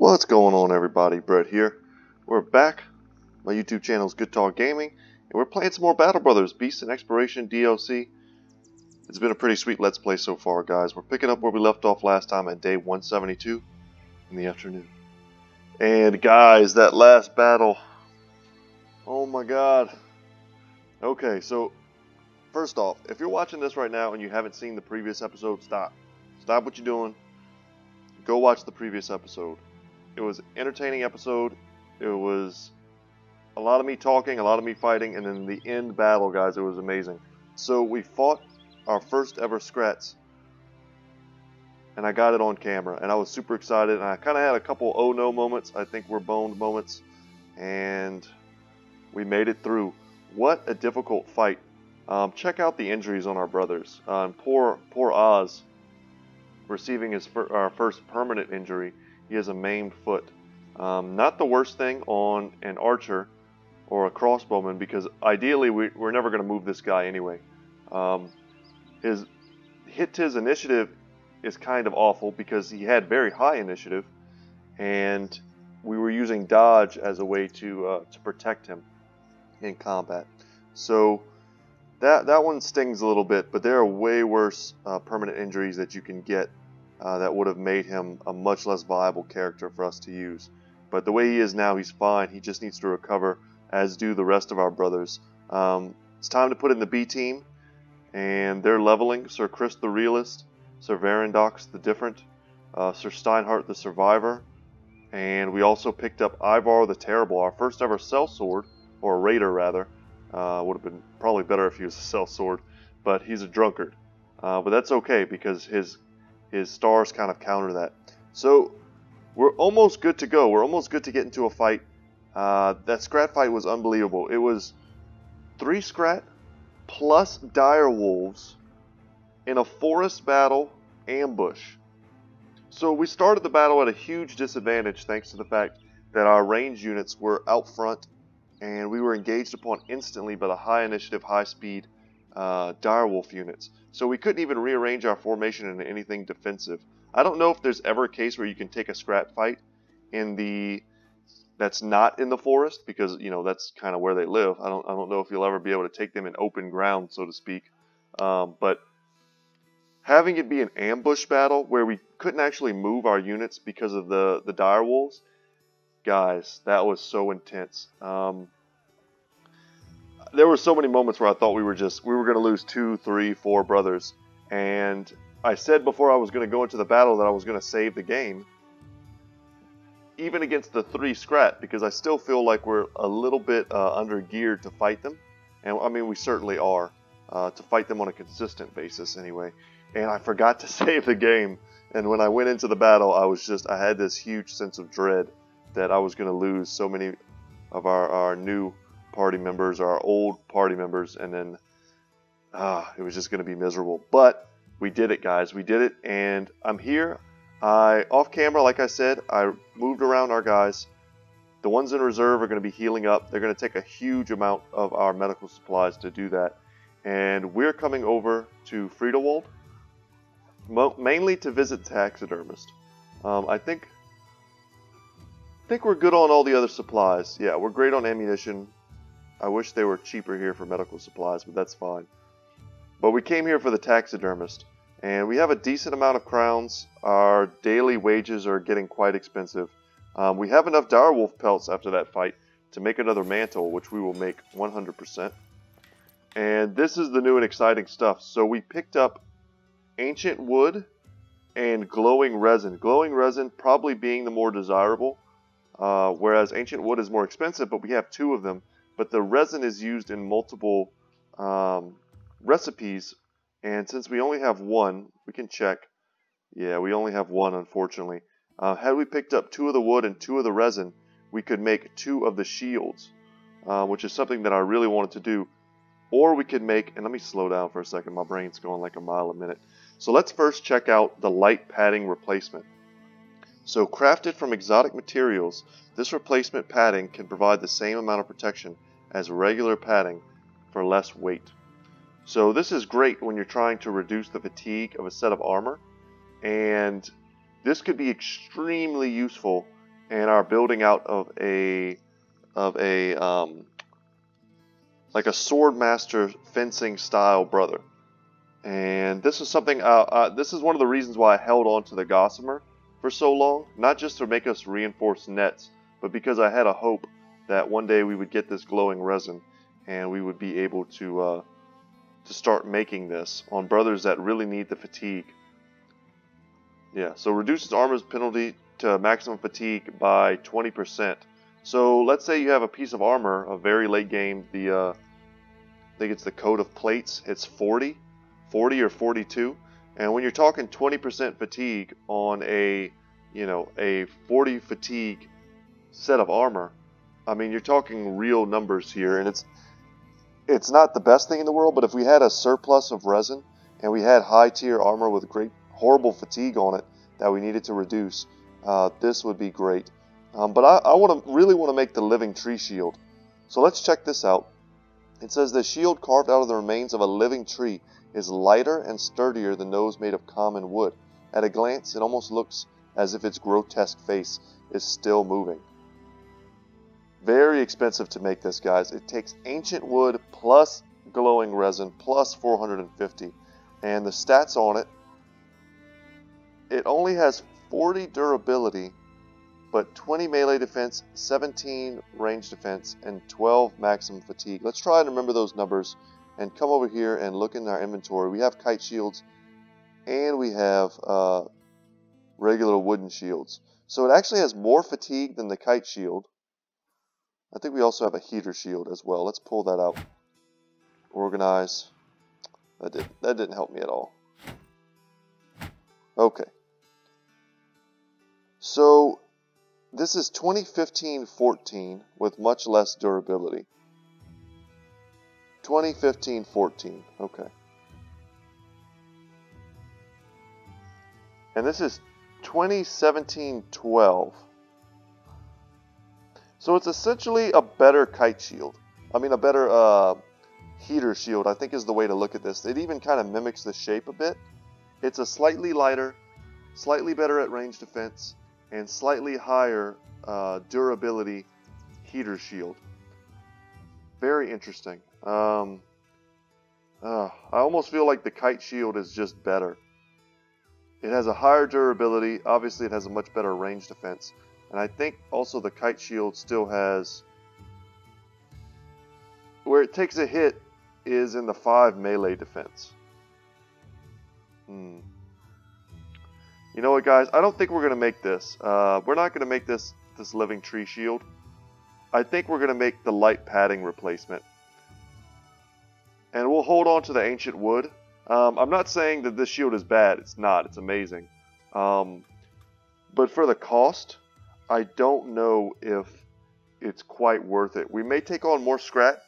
What's going on, everybody? Brett here. We're back. My YouTube channel is Goodtalk Gaming, and we're playing some more Battle Brothers Beast and Exploration DLC. It's been a pretty sweet Let's Play so far, guys. We're picking up where we left off last time at day 172 in the afternoon. And guys, that last battle. Oh my god. Okay, so first off, if you're watching this right now and you haven't seen the previous episode, stop. Stop what you're doing. Go watch the previous episode. It was an entertaining episode. It was a lot of me talking, a lot of me fighting, and then the end battle, guys, it was amazing. So we fought our first ever Scrats, and I got it on camera, and I was super excited, and I kind of had a couple oh no moments, I think were boned moments, and we made it through. What a difficult fight. Check out the injuries on our brothers. Poor Oz receiving our first permanent injury. He has a maimed foot. Not the worst thing on an archer or a crossbowman, because ideally we're never going to move this guy anyway. His initiative is kind of awful because he had very high initiative, and we were using dodge as a way to protect him in combat. So that one stings a little bit, but there are way worse permanent injuries that you can get that would have made him a much less viable character for us to use. But the way he is now, he's fine. He just needs to recover, as do the rest of our brothers. It's time to put in the B team, and they're leveling. Sir Chris the Realist, Sir Varandox the Different, Sir Steinhardt the Survivor, and we also picked up Ivar the Terrible, our first ever sellsword, or raider rather. Would have been probably better if he was a sellsword, but he's a drunkard. But that's okay because his stars kind of counter that. So we're almost good to go. We're almost good to get into a fight. That Scrat fight was unbelievable. It was 3 Scrat plus dire wolves in a forest battle ambush. So we started the battle at a huge disadvantage thanks to the fact that our range units were out front, and we were engaged upon instantly by the high initiative, high speed direwolf units. So we couldn't even rearrange our formation into anything defensive. I don't know if there's ever a case where you can take a Scrat fight that's not in the forest, because that's kind of where they live. I don't know if you'll ever be able to take them in open ground, so to speak. But having it be an ambush battle where we couldn't actually move our units because of the direwolves, guys, that was so intense. There were so many moments where I thought we were going to lose 2, 3, 4 brothers, and I said before I was going to go into the battle that I was going to save the game, even against the 3 Scrat, because I still feel like we're a little bit under geared to fight them, and I mean we certainly are, to fight them on a consistent basis anyway. And I forgot to save the game, and when I went into the battle, I had this huge sense of dread that I was going to lose so many of our new party members, our old party members, and then it was just going to be miserable. But we did it, guys. We did it, and I'm here. Off camera, like I said, I moved around our guys. The ones in reserve are going to be healing up. They're going to take a huge amount of our medical supplies to do that. And we're coming over to Friedewald, mainly to visit the taxidermist. I think we're good on all the other supplies. Yeah, we're great on ammunition. I wish they were cheaper here for medical supplies, but that's fine. But we came here for the taxidermist, and we have a decent amount of crowns. Our daily wages are getting quite expensive. We have enough direwolf pelts after that fight to make another mantle, which we will make 100%. And this is the new and exciting stuff. So we picked up ancient wood and glowing resin. Glowing resin probably being the more desirable, whereas ancient wood is more expensive, but we have 2 of them. But the resin is used in multiple recipes, and since we only have 1, we can check. Yeah, we only have 1, unfortunately. Had we picked up 2 of the wood and 2 of the resin, we could make 2 of the shields, which is something that I really wanted to do. Or we could make, and let me slow down for a second, my brain's going like a mile a minute. So let's first check out the light padding replacement. So crafted from exotic materials, this replacement padding can provide the same amount of protection as regular padding for less weight. So this is great when you're trying to reduce the fatigue of a set of armor, and this could be extremely useful and are building out of a like a swordmaster fencing style brother. And this is something. This is one of the reasons why I held on to the Gossamer for so long, not just to make us reinforce nets, but because I had a hope that one day we would get this glowing resin, and we would be able to start making this on brothers that really need the fatigue. Yeah, so reduces armor's penalty to maximum fatigue by 20%. So let's say you have a piece of armor, a very late game. I think it's the Coat of Plates. It's 40 or 42, and when you're talking 20% fatigue on a 40 fatigue set of armor, I mean, you're talking real numbers here, and it's not the best thing in the world. But if we had a surplus of resin and we had high tier armor with horrible fatigue on it that we needed to reduce, this would be great. But I really want to make the living tree shield. So let's check this out. It says the shield carved out of the remains of a living tree is lighter and sturdier than those made of common wood. At a glance, it almost looks as if its grotesque face is still moving. Very expensive to make this, guys. It takes ancient wood plus glowing resin plus 450. And the stats on it, it only has 40 durability, but 20 melee defense, 17 range defense, and 12 maximum fatigue. Let's try and remember those numbers and come over here and look in our inventory. We have kite shields and we have regular wooden shields. So it actually has more fatigue than the kite shield. I think we also have a heater shield as well. Let's pull that out. Organize. That didn't help me at all. Okay. So this is 2015-14 with much less durability. 2015-14. Okay. And this is 2017-12. So it's essentially a better kite shield. I mean, a better heater shield, I think, is the way to look at this. It even kind of mimics the shape a bit. It's a slightly lighter, slightly better at range defense, and slightly higher durability heater shield. Very interesting. I almost feel like the kite shield is just better. It has a higher durability. Obviously, it has a much better range defense. And I think also the kite shield still has... Where it takes a hit is in the 5 melee defense. You know what, guys? I don't think we're going to make this. We're not going to make this living tree shield. I think we're going to make the light padding replacement. And we'll hold on to the ancient wood. I'm not saying that this shield is bad. It's not. It's amazing. But for the cost, I don't know if it's quite worth it. We may take on more scrap,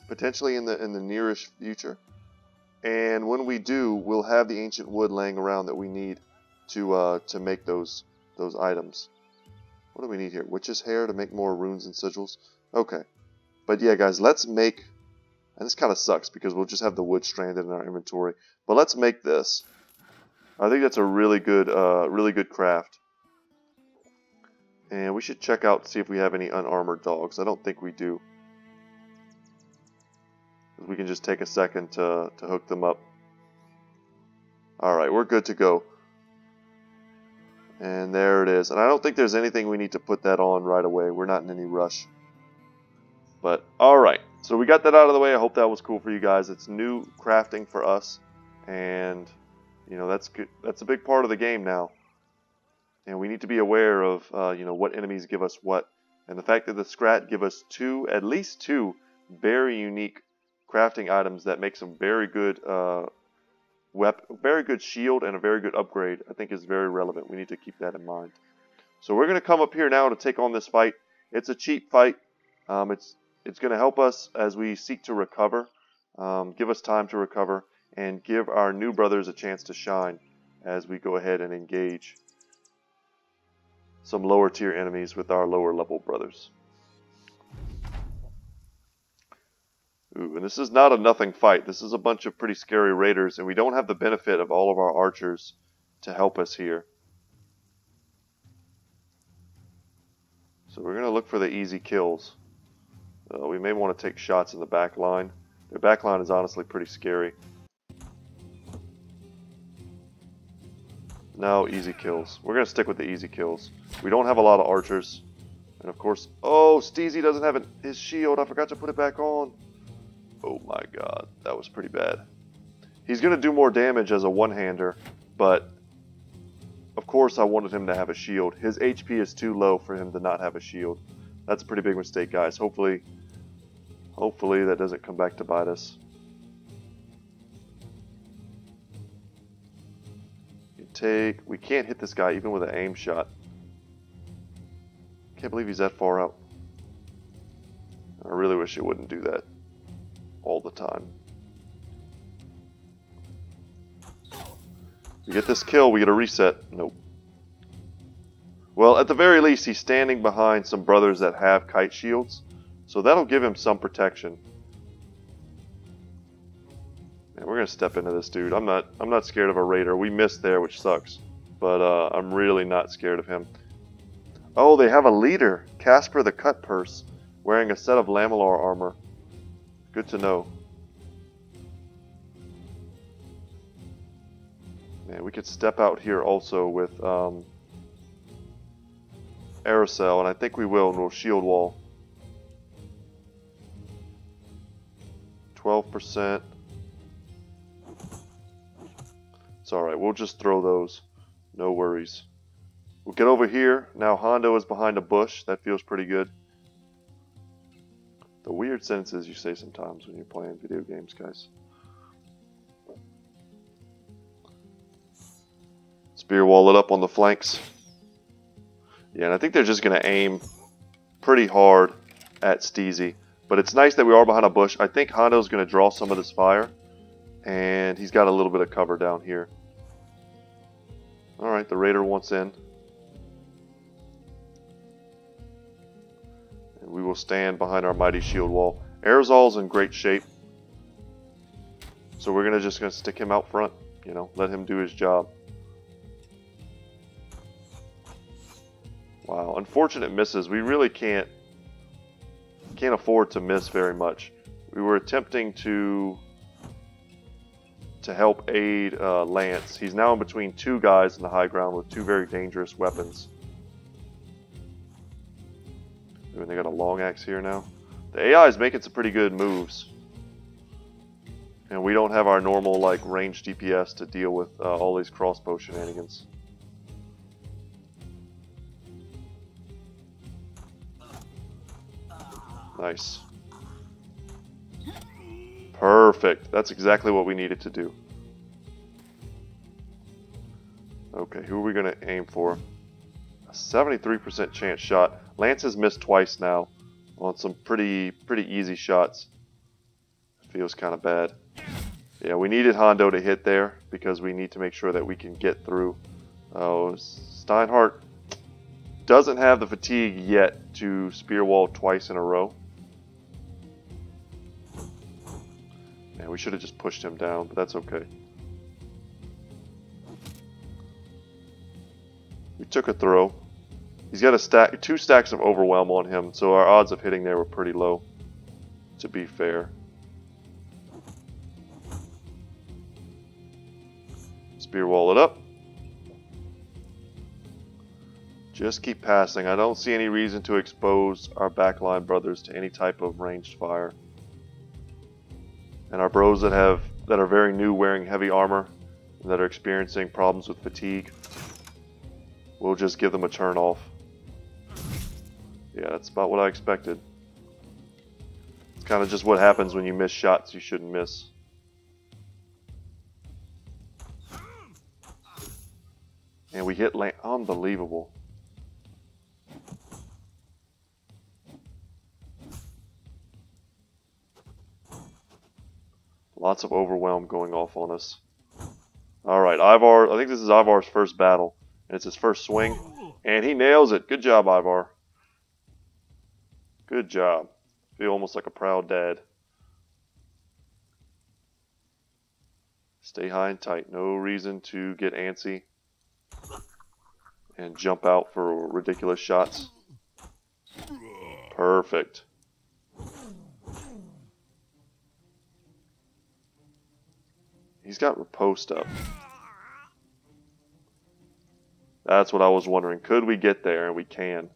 potentially in the nearish future. And when we do, we'll have the ancient wood laying around that we need to make those items. What do we need here? Witch's hair to make more runes and sigils. Okay. But yeah, guys, let's make... And this kind of sucks because we'll just have the wood stranded in our inventory. But let's make this. I think that's a really good craft. And we should check out to see if we have any unarmored dogs. I don't think we do. We can just take a second to hook them up. Alright, we're good to go. And there it is. And I don't think there's anything we need to put that on right away. We're not in any rush. But, alright. So we got that out of the way. I hope that was cool for you guys. It's new crafting for us. And, you know, that's good. That's a big part of the game now. And we need to be aware of, you know, what enemies give us what. And the fact that the Scrat give us at least two very unique crafting items that make some very good very good shield and a very good upgrade, I think is very relevant. We need to keep that in mind. So we're going to come up here now to take on this fight. It's a cheap fight. It's going to help us as we seek to recover, give us time to recover, and give our new brothers a chance to shine as we go ahead and engage some lower tier enemies with our lower level brothers. Ooh, and this is not a nothing fight. This is a bunch of pretty scary raiders, and we don't have the benefit of all of our archers to help us here. So we're going to look for the easy kills. We may want to take shots in the back line. Their back line is honestly pretty scary. No, easy kills. We're going to stick with the easy kills. We don't have a lot of archers. And of course, oh, Steezy doesn't have his shield. I forgot to put it back on. Oh my god, that was pretty bad. He's going to do more damage as a one-hander, but of course I wanted him to have a shield. His HP is too low for him to not have a shield. That's a pretty big mistake, guys. Hopefully that doesn't come back to bite us. We can't hit this guy even with an aim shot. Can't believe he's that far out. I really wish it wouldn't do that all the time. We get this kill, we get a reset. Nope. Well, at the very least, he's standing behind some brothers that have kite shields, so that'll give him some protection. And we're gonna step into this dude. I'm not scared of a raider. We missed there, which sucks, but I'm really not scared of him. Oh, they have a leader, Casper the Cut Purse, wearing a set of lamellar armor. Good to know. Man, we could step out here also with Aerosol, and I think we will, and we'll shield wall. 12%. It's alright, we'll just throw those. No worries. We'll get over here. Now Hondo is behind a bush. That feels pretty good. The weird sentences you say sometimes when you're playing video games, guys. Spear wall it up on the flanks. Yeah, and I think they're just going to aim pretty hard at Steezy. But it's nice that we are behind a bush. I think Hondo's going to draw some of this fire. And he's got a little bit of cover down here. Alright, the raider wants in. And we will stand behind our mighty shield wall. Aerosol's in great shape. So we're just going to stick him out front. You know, let him do his job. Wow, unfortunate misses. We really can't afford to miss very much. We were attempting to help aid Lance. He's now in between two guys in the high ground with two very dangerous weapons. And they got a long axe here now. The AI is making some pretty good moves. And we don't have our normal like ranged DPS to deal with all these crossbow shenanigans. Nice. Perfect. That's exactly what we needed to do. Okay, who are we going to aim for? A 73% chance shot. Lance has missed twice now on some pretty easy shots. Feels kind of bad. Yeah, we needed Hondo to hit there because we need to make sure that we can get through. Oh, Steinhardt doesn't have the fatigue yet to spear wall twice in a row. Man, we should have just pushed him down, but that's okay. We took a throw. He's got two stacks of overwhelm on him, so our odds of hitting there were pretty low, to be fair. Spear wall it up. Just keep passing. I don't see any reason to expose our backline brothers to any type of ranged fire. And our bros that are very new wearing heavy armor and that are experiencing problems with fatigue, we'll just give them a turn off. Yeah, that's about what I expected. It's kind of just what happens when you miss shots you shouldn't miss. And we hit land. Unbelievable. Lots of overwhelm going off on us. Alright, Ivar. I think this is Ivar's first battle. And it's his first swing. And he nails it. Good job, Ivar. Good job. Feel almost like a proud dad. Stay high and tight. No reason to get antsy and jump out for ridiculous shots. Perfect. He's got riposte up. That's what I was wondering. Could we get there? And we can.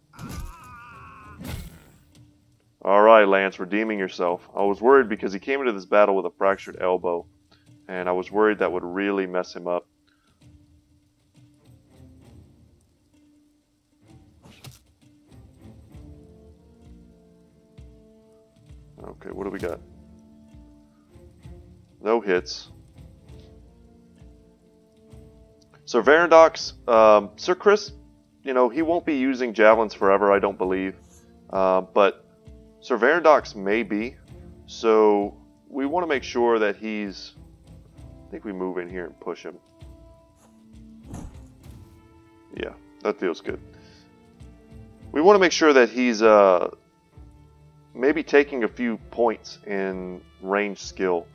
Alright, Lance, redeeming yourself. I was worried because he came into this battle with a fractured elbow. And I was worried that would really mess him up. Okay, what do we got? No hits. So Varandox, Sir Chris, you know, he won't be using javelins forever, I don't believe. But Sir Varandox may be. So we want to make sure that he's... I think we move in here and push him. Yeah, that feels good. We want to make sure that he's maybe taking a few points in range skill.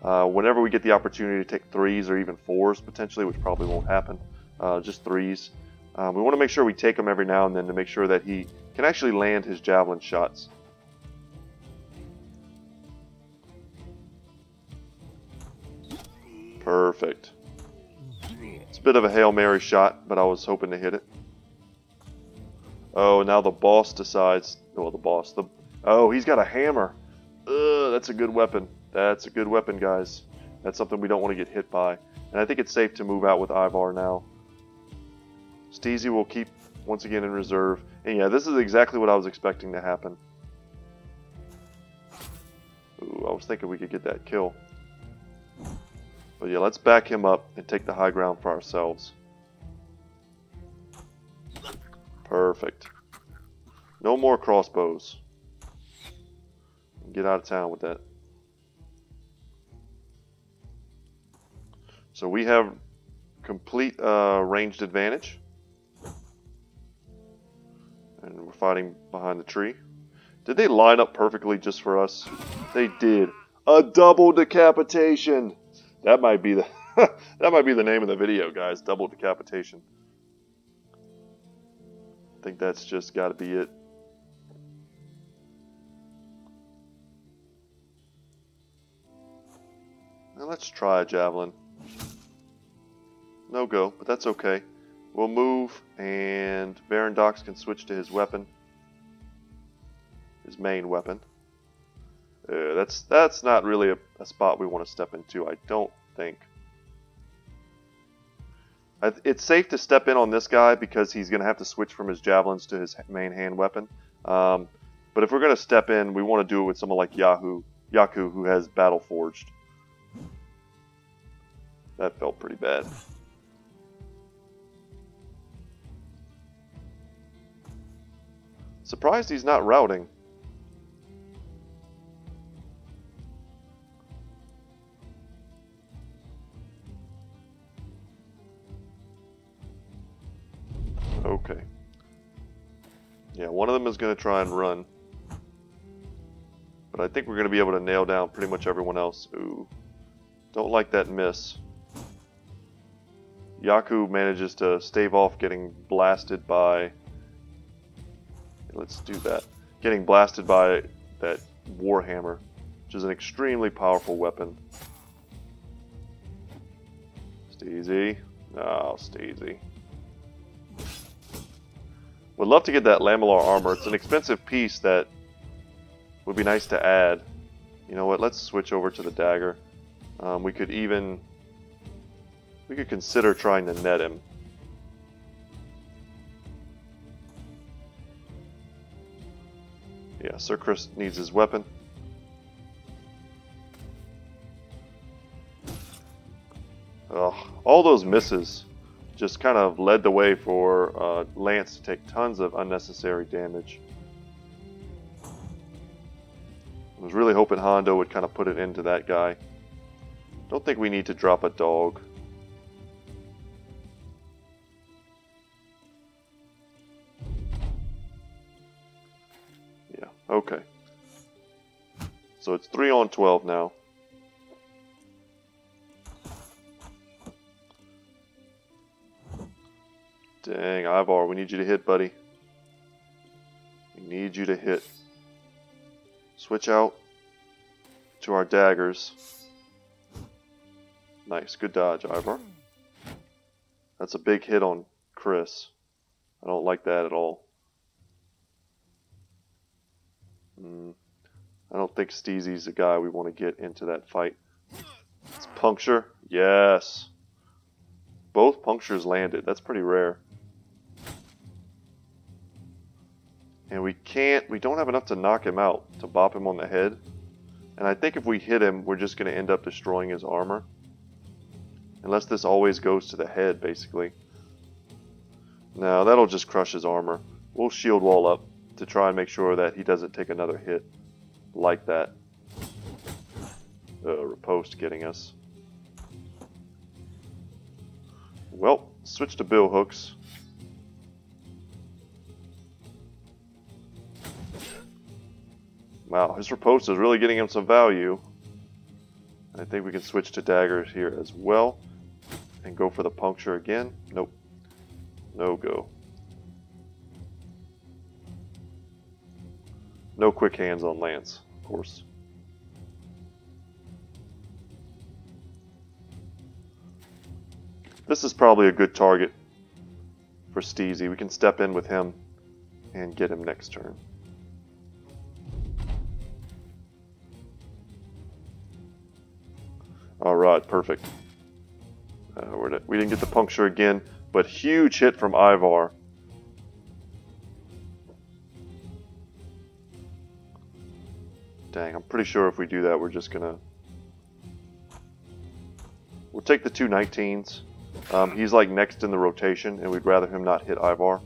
Whenever we get the opportunity to take 3s or even 4s potentially, which probably won't happen, just 3s. We want to make sure we take them every now and then to make sure that he can actually land his javelin shots. Perfect. It's a bit of a Hail Mary shot, but I was hoping to hit it. Oh, now the boss decides... Well, the boss... Oh, he's got a hammer. Ugh, that's a good weapon. That's a good weapon, guys. That's something we don't want to get hit by. And I think it's safe to move out with Ivar now. Steezy will keep, once again, in reserve. And yeah, this is exactly what I was expecting to happen. Ooh, I was thinking we could get that kill. But yeah, let's back him up and take the high ground for ourselves. Perfect. No more crossbows. Get out of town with that. So we have complete ranged advantage. And we're fighting behind the tree. Did they line up perfectly just for us? They did. A double decapitation! That might be the that might be the name of the video, guys. Double decapitation. I think that's just got to be it. Now let's try a javelin. No go, but that's okay. We'll move, and Varandox can switch to his weapon. His main weapon. That's not really a spot we want to step into, I don't think. It's safe to step in on this guy because he's going to have to switch from his javelins to his main hand weapon. But if we're going to step in, we want to do it with someone like Yaku, who has Battle Forged. That felt pretty bad. Surprised he's not routing. Okay. Yeah, one of them is going to try and run. But I think we're going to be able to nail down pretty much everyone else. Ooh. Don't like that miss. Yaku manages to stave off getting blasted by... Let's do that. Getting blasted by that Warhammer, which is an extremely powerful weapon. Steezy. Oh, Steezy. Would love to get that lamellar armor. It's an expensive piece that would be nice to add. You know what? Let's switch over to the dagger. We could consider trying to net him. Yeah, Sir Chris needs his weapon. Ugh, all those misses just kind of led the way for Lance to take tons of unnecessary damage. I was really hoping Hondo would kind of put it into that guy. Don't think we need to drop a dog. Yeah, okay. So it's 3 on 12 now. Dang, Ivar, we need you to hit, buddy. We need you to hit. Switch out to our daggers. Nice, good dodge, Ivar. That's a big hit on Chris. I don't like that at all. I don't think Steezy's the guy we want to get into that fight. It's puncture. Yes. Both punctures landed. That's pretty rare. And we don't have enough to knock him out, to bop him on the head. And I think if we hit him, we're just going to end up destroying his armor. Unless this always goes to the head, basically. No, that'll just crush his armor. We'll shield wall up to try and make sure that he doesn't take another hit like that. Riposte getting us. Well, switch to bill hooks. Wow, his riposte is really getting him some value. I think we can switch to daggers here as well. And go for the puncture again. Nope. No go. No quick hands on Lance, of course. This is probably a good target for Steezy. We can step in with him and get him next turn. Alright, perfect. We didn't get the puncture again, but huge hit from Ivar. Dang, I'm pretty sure if we do that, we're just gonna... We'll take the 2 19s. He's like next in the rotation, and we'd rather him not hit Ivar.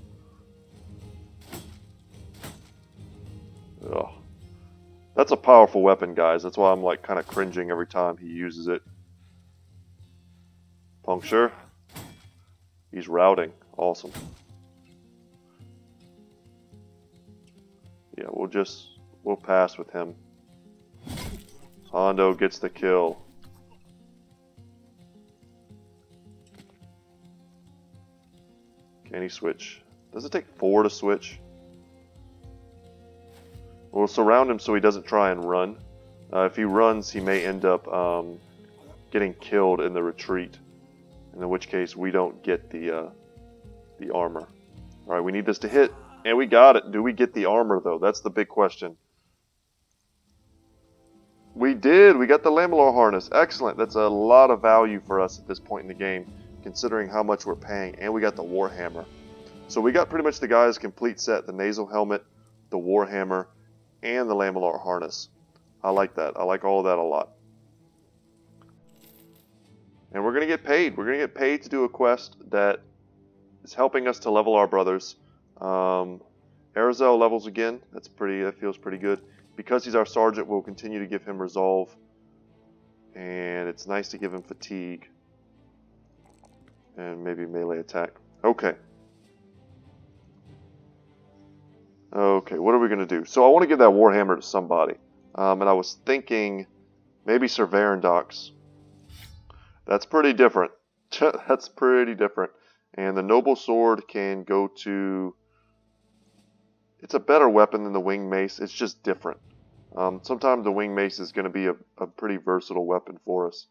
Ugh. That's a powerful weapon, guys. That's why I'm like kind of cringing every time he uses it. Puncture. He's routing. Awesome. Yeah, we'll pass with him. Hondo gets the kill. Can he switch? Does it take 4 to switch? We'll surround him so he doesn't try and run. If he runs, he may end up getting killed in the retreat. In which case, we don't get the armor. Alright, we need this to hit. And we got it. Do we get the armor, though? That's the big question. We did. We got the lamellar harness. Excellent. That's a lot of value for us at this point in the game, considering how much we're paying. And we got the warhammer. So we got pretty much the guy's complete set. The nasal helmet, the warhammer, and the lamellar harness. I like that. I like all of that a lot. And we're going to get paid. We're going to get paid to do a quest that is helping us to level our brothers. Arazel levels again. That feels pretty good. Because he's our sergeant, we'll continue to give him resolve. And it's nice to give him fatigue. And maybe melee attack. Okay. Okay, what are we going to do? So I want to give that warhammer to somebody. And I was thinking maybe Sir Varendox. That's pretty different. That's pretty different. And the noble sword can go to... It's a better weapon than the winged mace. It's just different. Sometimes the winged mace is going to be a pretty versatile weapon for us.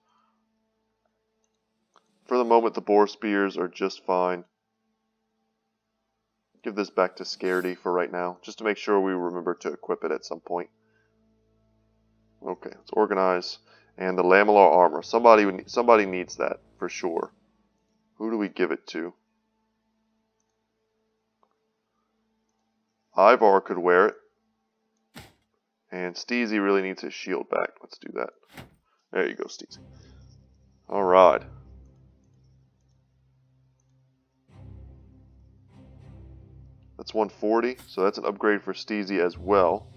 For the moment, the boar spears are just fine. Give this back to Scaredy for right now, just to make sure we remember to equip it at some point. Okay, let's organize. And the lamellar armor. Somebody needs that, for sure. Who do we give it to? Ivar could wear it. And Steezy really needs his shield back. Let's do that. There you go, Steezy. Alright. That's 140, so that's an upgrade for Steezy as well.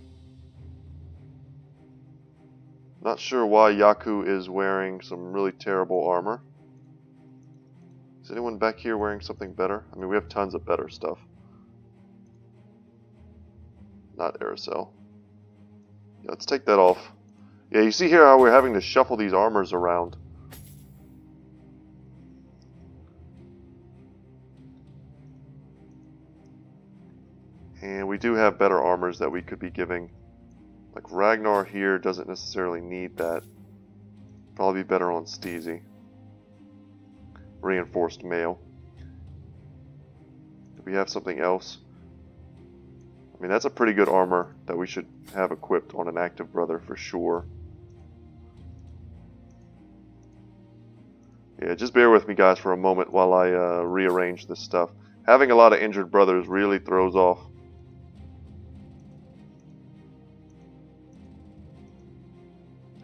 Not sure why Yaku is wearing some really terrible armor. Is anyone back here wearing something better? I mean, we have tons of better stuff. Not Aracel. Yeah, let's take that off. Yeah, you see here how we're having to shuffle these armors around. And we do have better armors that we could be giving Like Ragnar here doesn't necessarily need that. Probably be better on Steezy. Reinforced mail. Do we have something else? I mean, that's a pretty good armor that we should have equipped on an active brother for sure. Yeah, just bear with me guys for a moment while I rearrange this stuff. Having a lot of injured brothers really throws off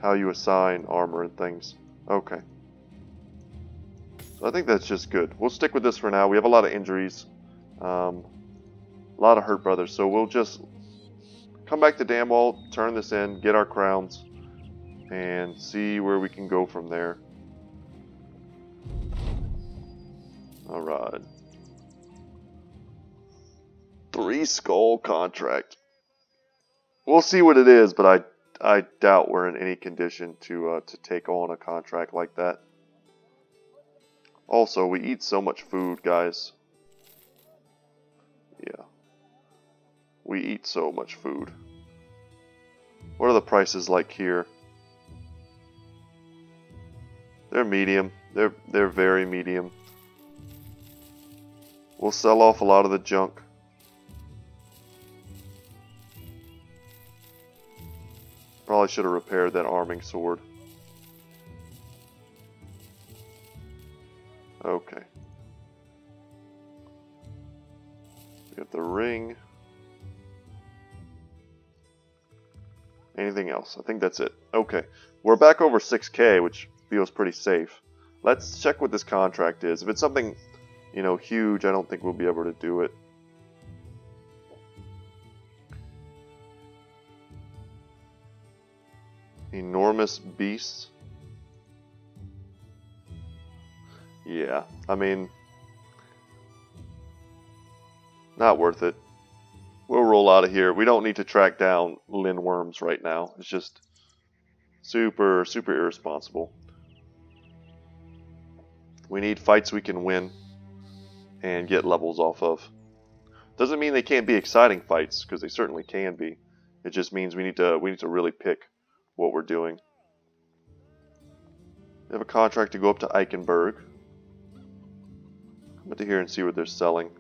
how you assign armor and things. Okay. So I think that's just good. We'll stick with this for now. We have a lot of injuries. A lot of hurt brothers. So we'll just come back to Damwall, turn this in, get our crowns, and see where we can go from there. Alright. 3 skull contract. We'll see what it is, but I doubt we're in any condition to take on a contract like that. Also, we eat so much food, guys. Yeah. We eat so much food. What are the prices like here? They're medium. They're very medium. We'll sell off a lot of the junk. Probably should have repaired that arming sword. Okay. We got the ring. Anything else? I think that's it. Okay. We're back over 6K, which feels pretty safe. Let's check what this contract is. If it's something, you know, huge, I don't think we'll be able to do it. Enormous beasts. Yeah, I mean, not worth it. We'll roll out of here. We don't need to track down Linworms right now. It's just super irresponsible. We need fights we can win and get levels off of. Doesn't mean they can't be exciting fights, because they certainly can be. It just means we need to really pick what we're doing. We have a contract to go up to Eichenberg. Come to here and see what they're selling.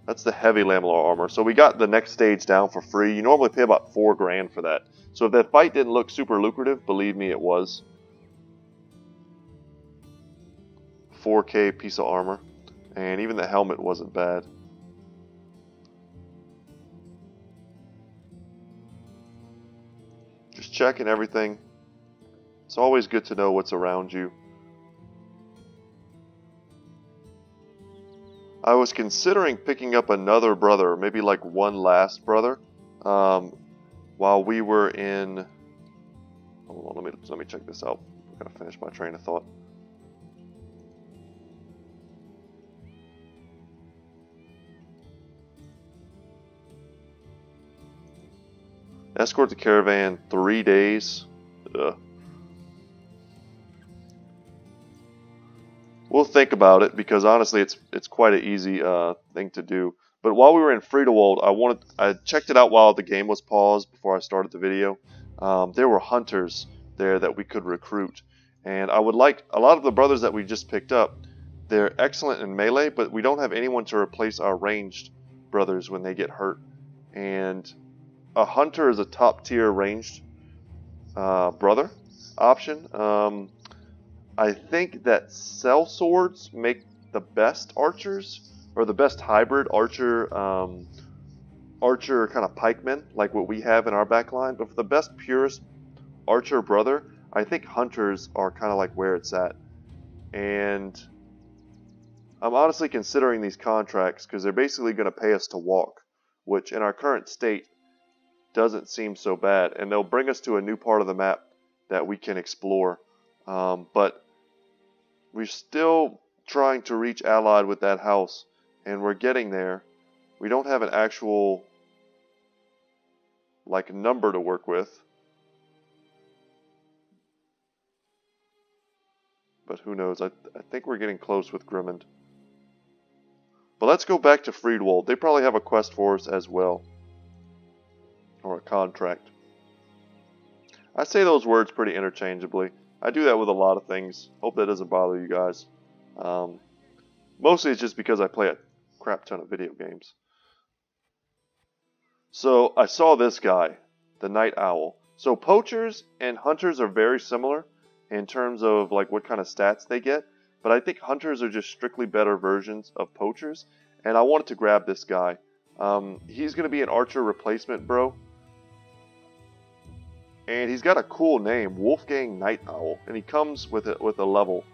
That's the heavy lamellar armor. So we got the next stage down for free. You normally pay about $4 grand for that. So if that fight didn't look super lucrative, believe me, it was. 4K piece of armor. And even the helmet wasn't bad. Just checking everything. It's always good to know what's around you. I was considering picking up another brother, maybe like one last brother, while we were in. Hold on, let me check this out. I'm gonna finish my train of thought. Escort the caravan 3 days. Ugh. We'll think about it, because honestly it's quite an easy thing to do. But while we were in Friedewold, I checked it out while the game was paused before I started the video. There were hunters there that we could recruit, and I would like a lot of the brothers that we just picked up. They're excellent in melee, but we don't have anyone to replace our ranged brothers when they get hurt. And a hunter is a top tier ranged brother option. I think that cell swords make the best archers, or the best hybrid archer, archer kind of pikemen, like what we have in our backline. But for the best purest archer brother, I think hunters are kind of like where it's at. And I'm honestly considering these contracts because they're basically going to pay us to walk, which in our current state doesn't seem so bad. And they'll bring us to a new part of the map that we can explore. But we're still trying to reach allied with that house, and we're getting there. We don't have an actual like number to work with, but who knows? I think we're getting close with Grimond. But let's go back to Friedewold. They probably have a quest for us as well. or a contract. I say those words pretty interchangeably. I do that with a lot of things. Hope that doesn't bother you guys. Mostly it's just because I play a crap ton of video games. So I saw this guy, the Night Owl. So poachers and hunters are very similar in terms of like what kind of stats they get. But I think hunters are just strictly better versions of poachers. And I wanted to grab this guy. He's going to be an archer replacement, bro. And he's got a cool name, Wolfgang Night Owl. And he comes with a level.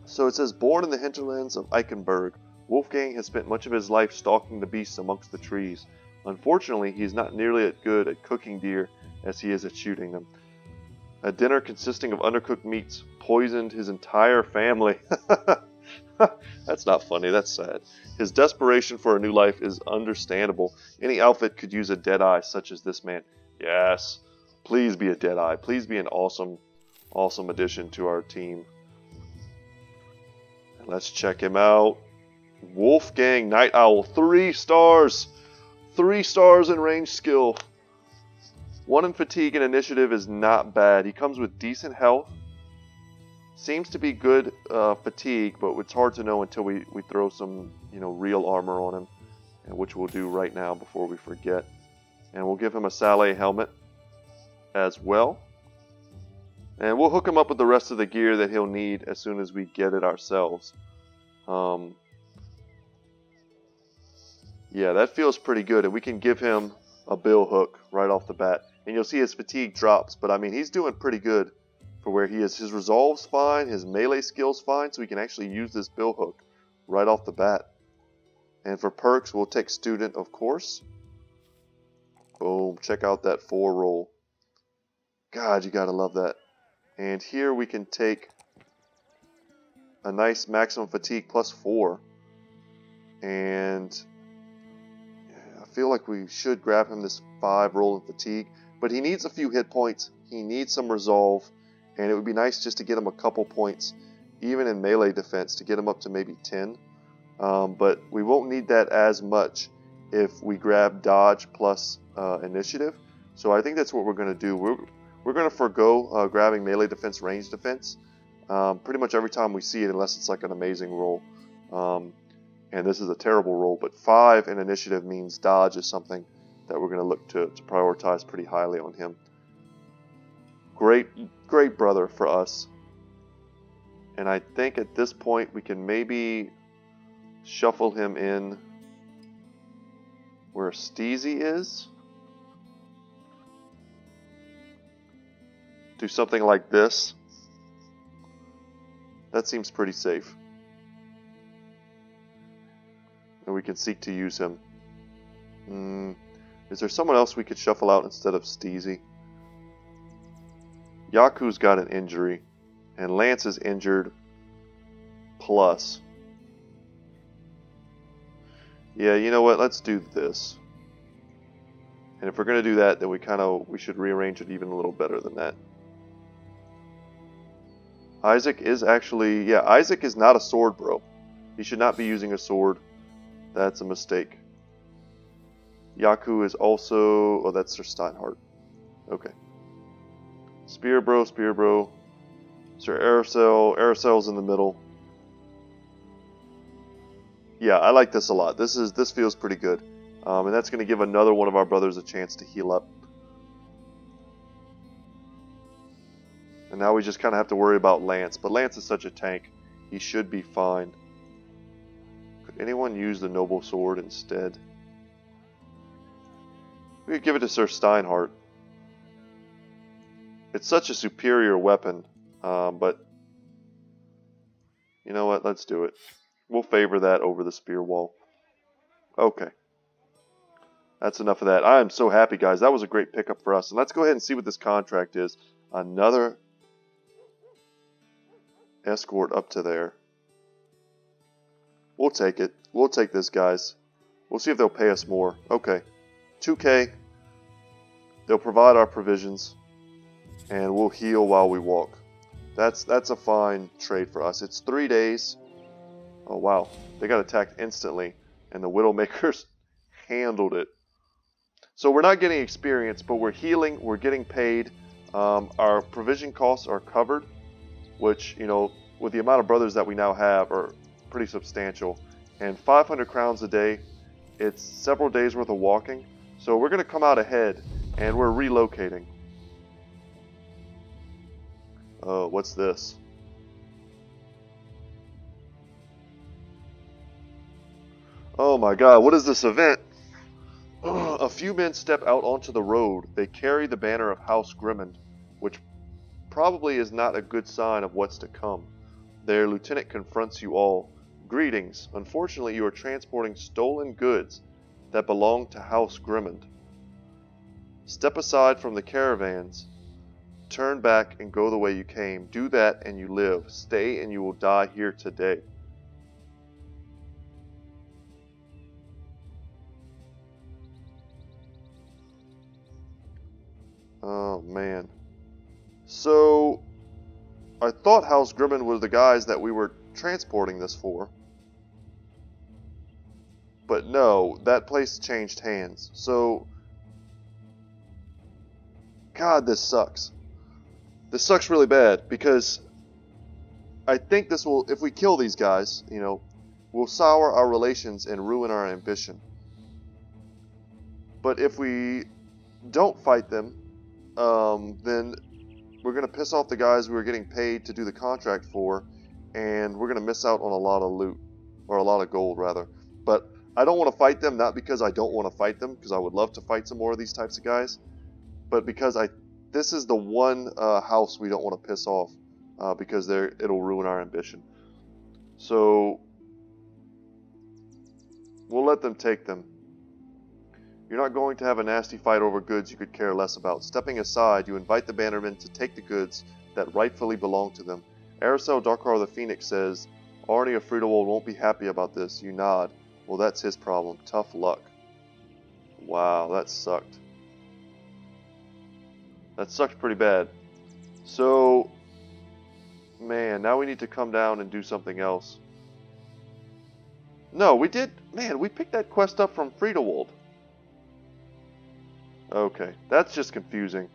So it says, born in the hinterlands of Eichenberg, Wolfgang has spent much of his life stalking the beasts amongst the trees. Unfortunately, he is not nearly as good at cooking deer as he is at shooting them. A dinner consisting of undercooked meats poisoned his entire family. That's not funny, that's sad. His desperation for a new life is understandable. Any outfit could use a Deadeye such as this man. Yes, please be a Deadeye. Please be an awesome addition to our team. Let's check him out. Wolfgang Night Owl, 3 stars. 3 stars in range skill. 1 in fatigue and initiative is not bad. He comes with decent health. Seems to be good fatigue, but it's hard to know until we throw some, real armor on him, which we'll do right now before we forget. And we'll give him a Saleh helmet as well. And we'll hook him up with the rest of the gear that he'll need as soon as we get it ourselves. Yeah, that feels pretty good. And we can give him a bill hook right off the bat. And you'll see his fatigue drops. But, I mean, he's doing pretty good for where he is. His resolve's fine. His melee skill's fine. So we can actually use this bill hook right off the bat. And for perks, we'll take student, of course. Boom. Check out that 4 roll. God, you gotta love that. And here we can take a nice maximum fatigue plus 4. And I feel like we should grab him this 5 roll in fatigue. But he needs a few hit points. He needs some resolve. And it would be nice just to get him a couple points, even in melee defense, to get him up to maybe 10. But we won't need that as much if we grab dodge plus initiative. So I think that's what we're going to do. We're going to forego grabbing melee defense, range defense, pretty much every time we see it, unless it's like an amazing roll. And this is a terrible roll, but 5 in initiative means dodge is something that we're going to look to prioritize pretty highly on him. Great brother for us. And I think at this point we can maybe shuffle him in where Steezy is. Do something like this. That seems pretty safe. And we can seek to use him. Is there someone else we could shuffle out instead of Steezy? Yaku's got an injury. And Lance is injured plus. Yeah, you know what? Let's do this. And if we're going to do that, then we should rearrange it even a little better than that. Isaac is actually... Yeah, Isaac is not a sword bro. He should not be using a sword. That's a mistake. Yaku is also... Oh, that's Sir Steinhardt. Okay. Spear bro, Spear bro. Sir Aracel's in the middle. Yeah, I like this a lot. This feels pretty good. And that's going to give another one of our brothers a chance to heal up. And now we just kind of have to worry about Lance. But Lance is such a tank. He should be fine. Could anyone use the Noble Sword instead? We could give it to Sir Steinhardt. It's such a superior weapon. But you know what? Let's do it. We'll favor that over the spear wall. Okay. That's enough of that. I am so happy, guys. That was a great pickup for us. And let's go ahead and see what this contract is. Another escort up to there. We'll take it. We'll take this, guys. We'll see if they'll pay us more. Okay. 2K. They'll provide our provisions. And we'll heal while we walk. That's a fine trade for us. It's 3 days. Oh, wow. They got attacked instantly. And the Widowmakers handled it. So we're not getting experience, but we're healing, we're getting paid. Our provision costs are covered, which, you know, with the amount of brothers that we now have are pretty substantial. And 500 crowns a day, it's several days worth of walking. So we're going to come out ahead, and we're relocating. What's this? Oh my god, what is this event? A few men step out onto the road. They carry the banner of House Grimmond, which probably is not a good sign of what's to come. Their lieutenant confronts you all. Greetings. Unfortunately, you are transporting stolen goods that belong to House Grimmond. Step aside from the caravans. Turn back and go the way you came. Do that and you live. Stay and you will die here today. Oh man. So I thought House Grimmond was the guys that we were transporting this for. But no, that place changed hands. So God, this sucks. This sucks really bad because I think this will, if we kill these guys, you know, will sour our relations and ruin our ambition. But if we don't fight them, then we're going to piss off the guys we were getting paid to do the contract for, and we're going to miss out on a lot of loot, or a lot of gold rather. But I don't want to fight them, not because I don't want to fight them, because I would love to fight some more of these types of guys, but because this is the one house we don't want to piss off, because it'll ruin our ambition. So we'll let them take them. You're not going to have a nasty fight over goods you could care less about. Stepping aside, you invite the bannermen to take the goods that rightfully belong to them. Aracel Darkar the Phoenix says, Arnie of Friedelwald won't be happy about this. You nod. Well, that's his problem. Tough luck. Wow, that sucked. That sucked pretty bad. So, man, now we need to come down and do something else. No, we did. Man, we picked that quest up from Friedelwald. Okay, that's just confusing.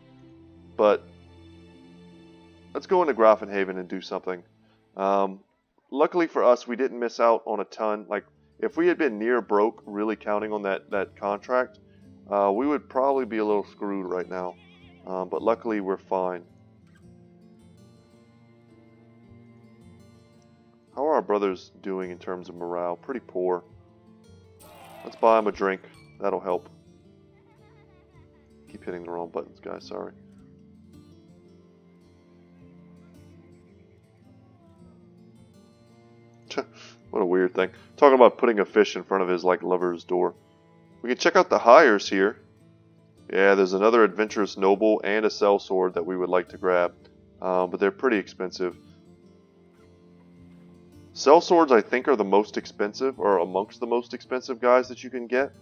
But let's go into Grafenhaven and do something. Luckily for us, we didn't miss out on a ton. Like, if we had been near broke, really counting on that contract, we would probably be a little screwed right now. But luckily, we're fine. How are our brothers doing in terms of morale? Pretty poor. Let's buy them a drink. That'll help. Keep hitting the wrong buttons, guys. Sorry. What a weird thing. Talking about putting a fish in front of his, like, lover's door. We can check out the hires here. Yeah, there's another adventurous noble and a sellsword that we would like to grab. But they're pretty expensive. Sellswords, I think, are the most expensive, or amongst the most expensive guys that you can get.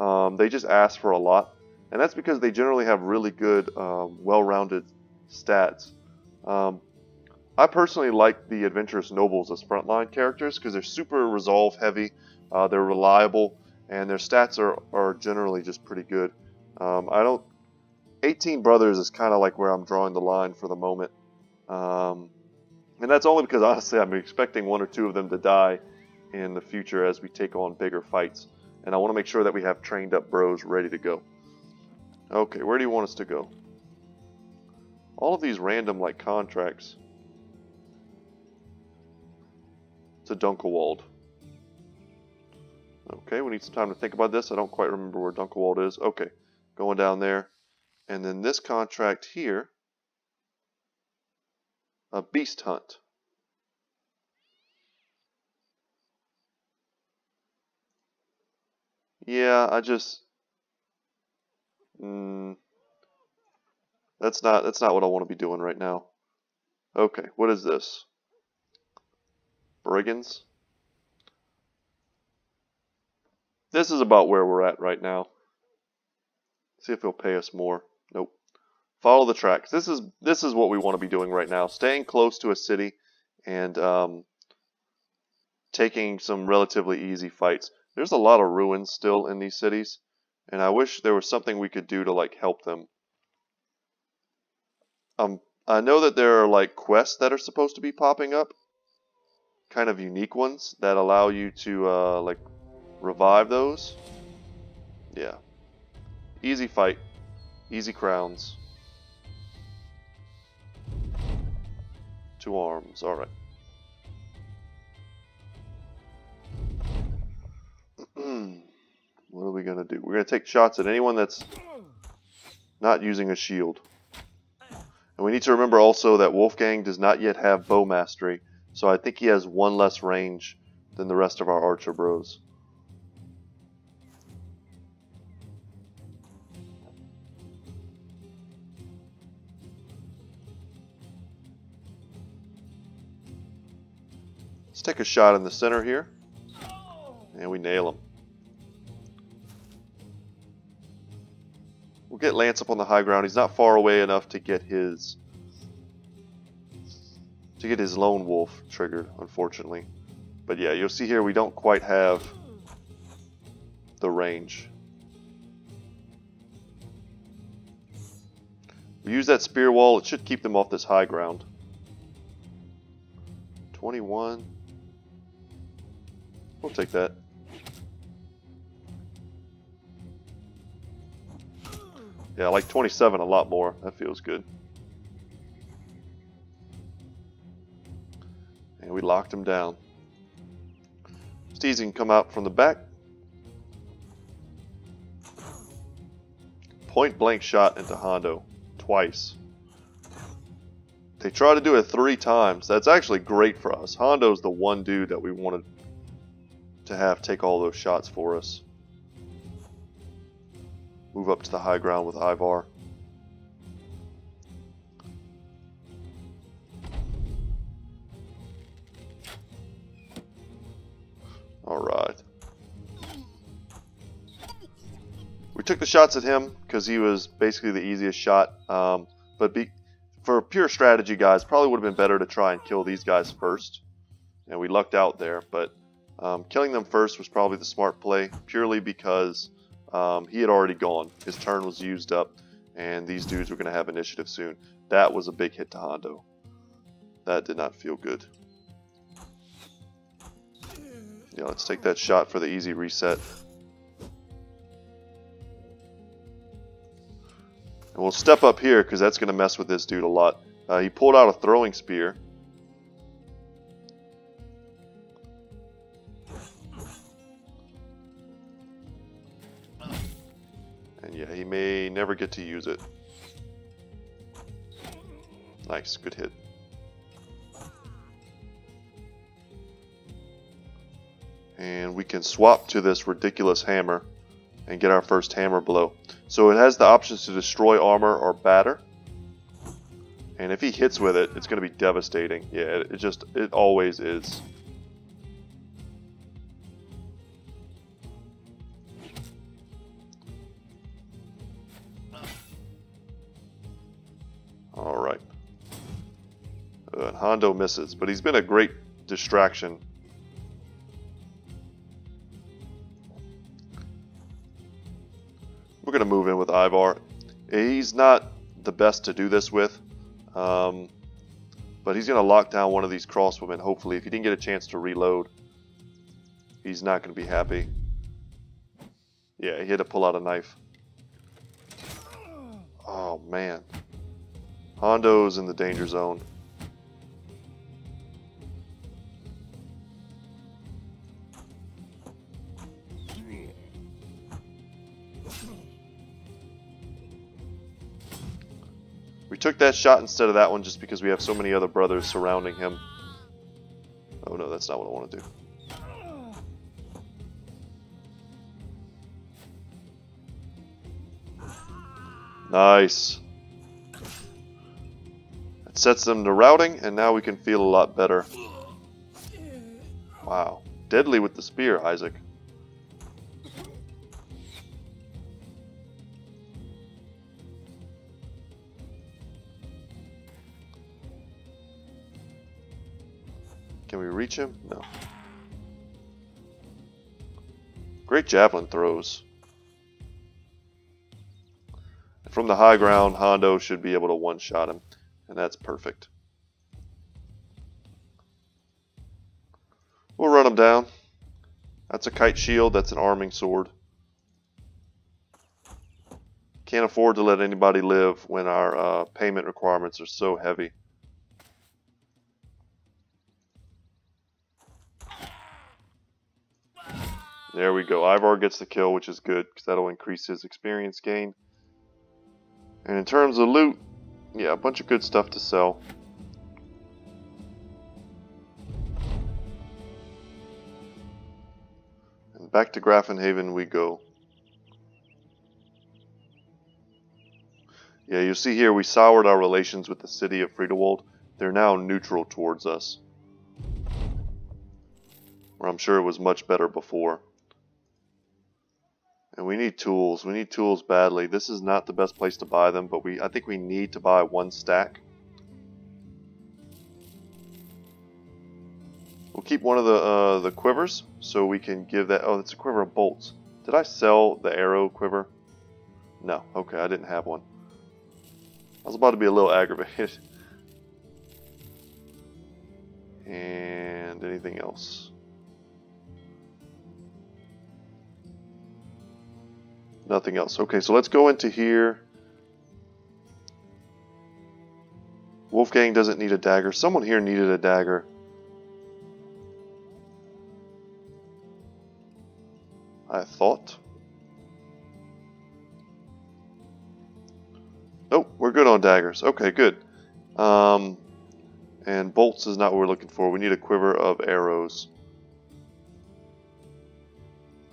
They just ask for a lot. And that's because they generally have really good, well-rounded stats. I personally like the Adventurous Nobles as frontline characters because they're super resolve heavy, they're reliable, and their stats are generally just pretty good. 18 brothers is kind of like where I'm drawing the line for the moment. And that's only because, honestly, I'm expecting one or two of them to die in the future as we take on bigger fights. And I want to make sure that we have trained up bros ready to go. Okay, where do you want us to go? All of these random, like, contracts. To Dunkelwald. Okay, we need some time to think about this. I don't quite remember where Dunkelwald is. Okay, going down there. And then this contract here. A beast hunt. Yeah, I just... That's not what I want to be doing right now. Okay, what is this? Brigands? This is about where we're at right now. See if he'll pay us more. Nope. Follow the tracks. This is what we want to be doing right now. Staying close to a city and taking some relatively easy fights. There's a lot of ruins still in these cities, And I wish there was something we could do to like help them. I know that there are like quests that are supposed to be popping up, kind of unique ones that allow you to like revive those. Yeah. Easy fight, easy crowns. 2 arms, alright. What are we going to do? We're going to take shots at anyone that's not using a shield. And we need to remember also that Wolfgang does not yet have bow mastery, so I think he has 1 less range than the rest of our archer bros. Let's take a shot in the center here, and we nail him. We'll get Lance up on the high ground. He's not far away enough to get his lone wolf triggered, unfortunately. But yeah, you'll see here we don't quite have the range. We use that spear wall. It should keep them off this high ground. 21. We'll take that. Yeah, I like 27 a lot more. That feels good. And we locked him down. Steezy can come out from the back. Point blank shot into Hondo. Twice. They tried to do it 3 times. That's actually great for us. Hondo's the one dude that we wanted to have take all those shots for us. Move up to the high ground with Ivar. Alright. We took the shots at him because he was basically the easiest shot. For pure strategy, guys, probably would have been better to try and kill these guys first. And we lucked out there, but killing them first was probably the smart play, purely because he had already gone. His turn was used up, and these dudes were going to have initiative soon. That was a big hit to Hondo. That did not feel good. Yeah, let's take that shot for the easy reset. And we'll step up here, because that's going to mess with this dude a lot. He pulled out a throwing spear. And yeah, he may never get to use it. Nice, good hit. And we can swap to this ridiculous hammer and get our first hammer blow. So it has the options to destroy armor or batter. And if he hits with it, it's going to be devastating. Yeah, it always is. Alright. Hondo misses, but he's been a great distraction. We're going to move in with Ivar. He's not the best to do this with, but he's going to lock down one of these crossbowmen, hopefully. If he didn't get a chance to reload, he's not going to be happy. Yeah, he had to pull out a knife. Oh, man. Hondo's in the danger zone. We took that shot instead of that one just because we have so many other brothers surrounding him. Oh no, that's not what I want to do. Nice. It sets them to routing, and now we can feel a lot better. Wow. Deadly with the spear, Isaac. Can we reach him? No. Great javelin throws. from the high ground, Hondo should be able to one-shot him, and that's perfect. We'll run him down. That's a kite shield, that's an arming sword. Can't afford to let anybody live when our payment requirements are so heavy. There we go. Ivar gets the kill, which is good, because that'll increase his experience gain. And in terms of loot, yeah, a bunch of good stuff to sell. And back to Grafenhaven we go. Yeah, you see here we soured our relations with the city of Friedewald. They're now neutral towards us. Where I'm sure it was much better before. And we need tools. We need tools badly. This is not the best place to buy them, but I think we need to buy 1 stack. We'll keep one of the quivers, so we can give that... Oh, that's a quiver of bolts. Did I sell the arrow quiver? No. Okay, I didn't have one. I was about to be a little aggravated. And anything else? Nothing else. Okay, so let's go into here. Wolfgang doesn't need a dagger. Someone here needed a dagger. I thought. Nope, we're good on daggers. Okay, good. And bolts is not what we're looking for. We need a quiver of arrows.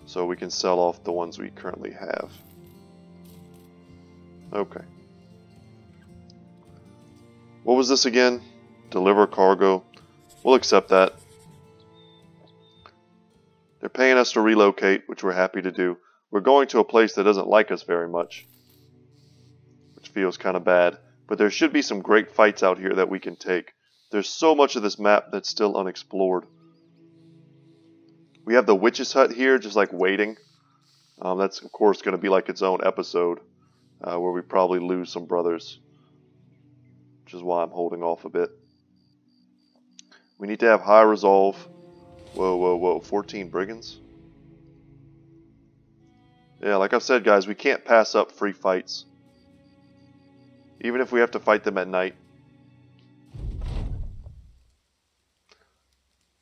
So we can sell off the ones we currently have. Okay. What was this again? Deliver cargo. We'll accept that. They're paying us to relocate, which we're happy to do. We're going to a place that doesn't like us very much, which feels kind of bad. But there should be some great fights out here that we can take. There's so much of this map that's still unexplored. We have the witch's hut here, just like waiting. That's, of course, going to be like its own episode, where we probably lose some brothers, which is why I'm holding off a bit. We need to have high resolve. Whoa, whoa, whoa, 14 brigands? Yeah, like I've said, guys, we can't pass up free fights. Even if we have to fight them at night.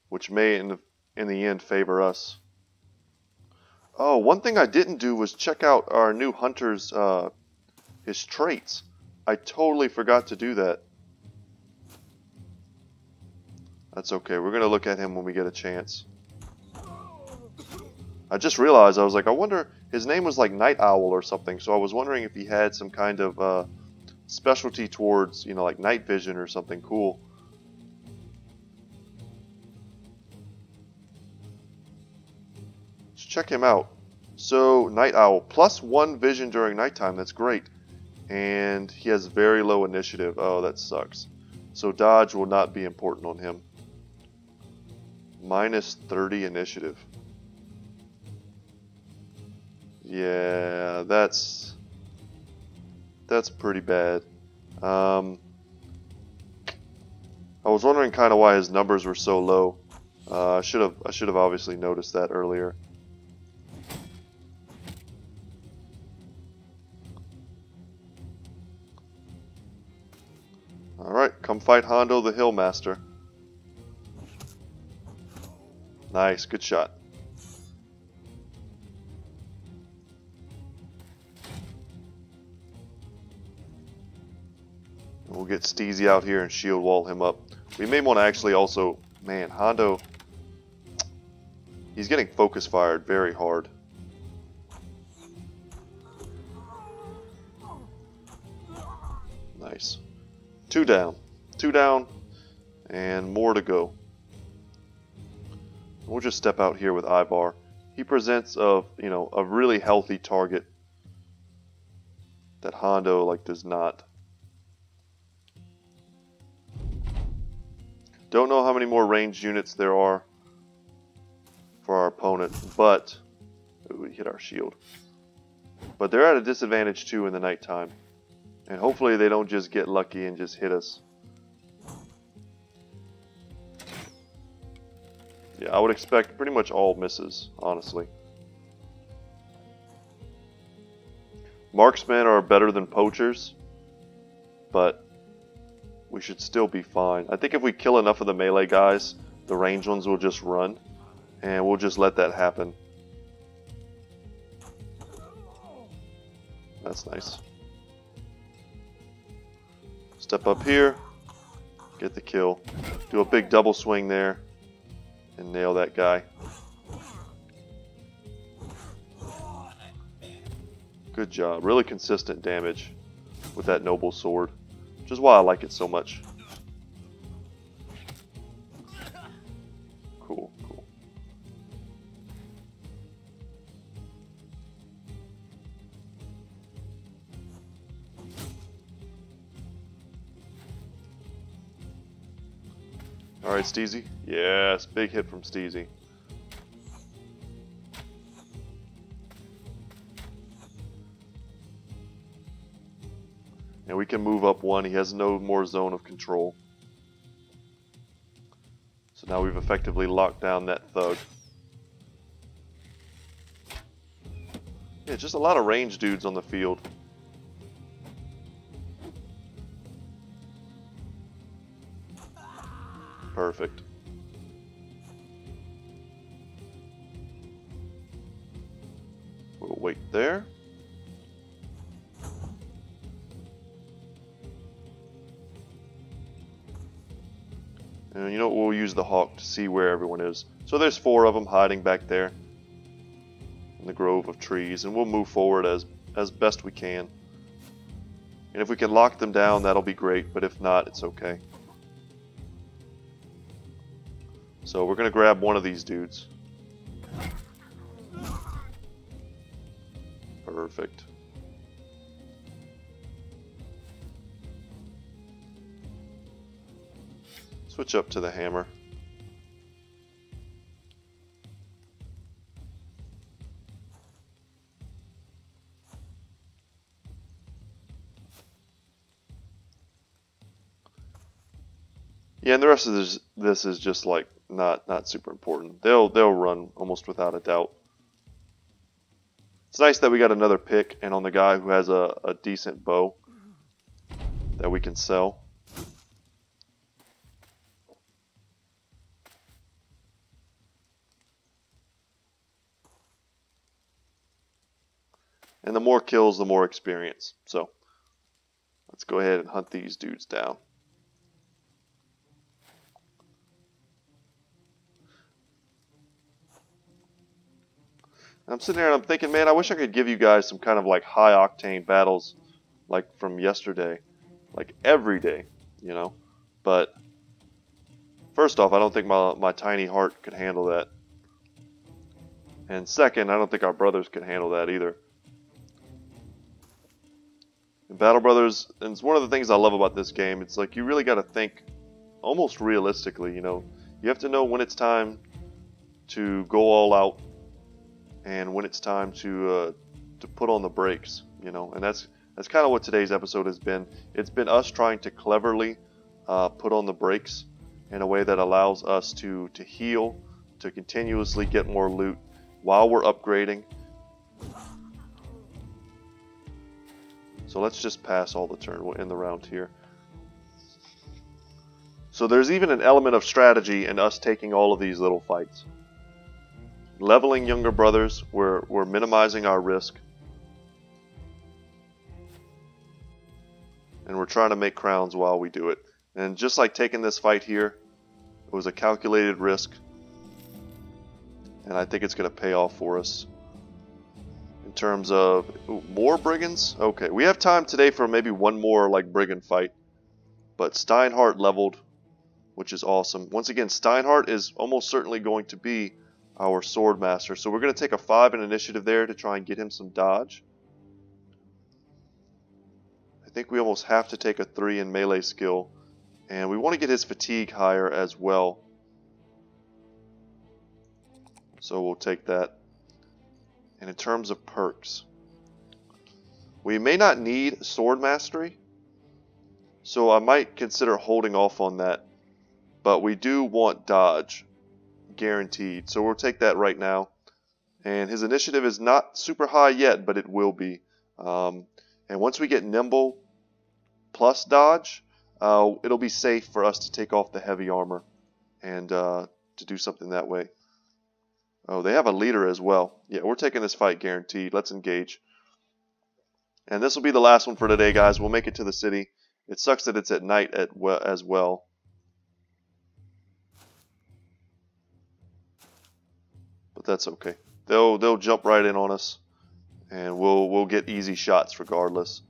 Which may, in the end, favor us. Oh, one thing I didn't do was check out our new hunter's, his traits. I totally forgot to do that. That's okay, we're going to look at him when we get a chance. I just realized, I was like, I wonder, his name was like Night Owl or something, so I was wondering if he had some kind of specialty towards, you know, like night vision or something cool. Let's check him out. So, Night Owl, +1 vision during nighttime, that's great. And he has very low initiative. Oh, that sucks. So dodge will not be important on him. -30 initiative. Yeah, that's pretty bad. I was wondering kind of why his numbers were so low. I should have obviously noticed that earlier. All right, come fight Hondo the Hillmaster. Nice, good shot. We'll get Steezy out here and shield wall him up. We may want to actually also... Man, Hondo... He's getting focus fired very hard. Nice. 2 down. 2 down. And more to go. We'll just step out here with Ivar. He presents a really healthy target that Hondo does not. Don't know how many more ranged units there are for our opponent, but ooh, we hit our shield. But they're at a disadvantage too in the nighttime. And hopefully they don't just get lucky and just hit us. Yeah, I would expect pretty much all misses, honestly. Marksmen are better than poachers, but we should still be fine. I think if we kill enough of the melee guys, the ranged ones will just run, and we'll just let that happen. That's nice. Step up here, get the kill, do a big double swing there, and nail that guy. Good job. Really consistent damage with that noble sword, which is why I like it so much. Cool, cool. Alright, Steezy. Yes, big hit from Steezy. And we can move up one. He has no more zone of control. So now we've effectively locked down that thug. Yeah, just a lot of ranged dudes on the field. Perfect. We'll wait there. And you know what, we'll use the hawk to see where everyone is. So there's 4 of them hiding back there in the grove of trees, and we'll move forward as best we can. And if we can lock them down, that'll be great, but if not, it's okay. So we're going to grab one of these dudes. Perfect. Switch up to the hammer. Yeah, and the rest of this is just like not super important. They'll run almost without a doubt. It's nice that we got another pick, and on the guy who has a decent bow that we can sell. And the more kills, the more experience. So let's go ahead and hunt these dudes down. I'm sitting there and I'm thinking, man, I wish I could give you guys some kind of like high octane battles like from yesterday. Like every day, you know. But first off, I don't think my tiny heart could handle that. And second, I don't think our brothers could handle that either. In Battle Brothers, and it's one of the things I love about this game, it's like you really got to think almost realistically, you know. You have to know when it's time to go all out and when it's time to put on the brakes, you know. And that's kind of what today's episode has been. It's been us trying to cleverly put on the brakes in a way that allows us to heal, to continuously get more loot while we're upgrading. So let's just pass all the turn. We'll end the round here. So there's even an element of strategy in us taking all of these little fights. Leveling younger brothers, we're minimizing our risk. And we're trying to make crowns while we do it. And just like taking this fight here, it was a calculated risk. And I think it's going to pay off for us. In terms of more brigands? Okay, we have time today for maybe one more like brigand fight. But Steinhardt leveled, which is awesome. Once again, Steinhardt is almost certainly going to be our sword master. So we're going to take a 5 in initiative there to try and get him some dodge. I think we almost have to take a 3 in melee skill. And we want to get his fatigue higher as well. So we'll take that. And in terms of perks, We may not need sword mastery, so I might consider holding off on that. But we do want dodge, guaranteed. So we'll take that right now. And his initiative is not super high yet, but it will be. And once we get nimble plus dodge, it'll be safe for us to take off the heavy armor and to do something that way. Oh, they have a leader as well. Yeah, we're taking this fight guaranteed. Let's engage. And this will be the last one for today, guys. We'll make it to the city. It sucks that it's at night as well. But that's okay. They'll jump right in on us, and we'll get easy shots regardless.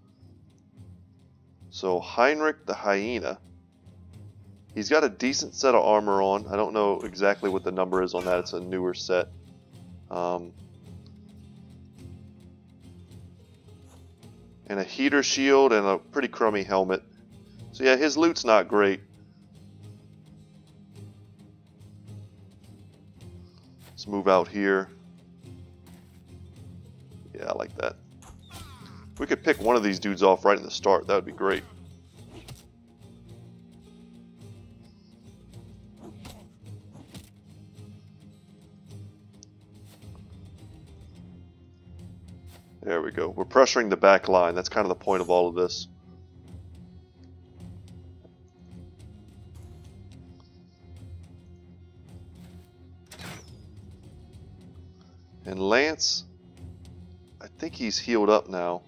So Heinrich the Hyena, he's got a decent set of armor on. I don't know exactly what the number is on that. It's a newer set. And a heater shield and a pretty crummy helmet. So yeah, his loot's not great. Let's move out here. Yeah, I like that. If we could pick one of these dudes off right in the start, that would be great. There we go. We're pressuring the back line. That's kind of the point of all of this. And Lance, I think he's healed up now.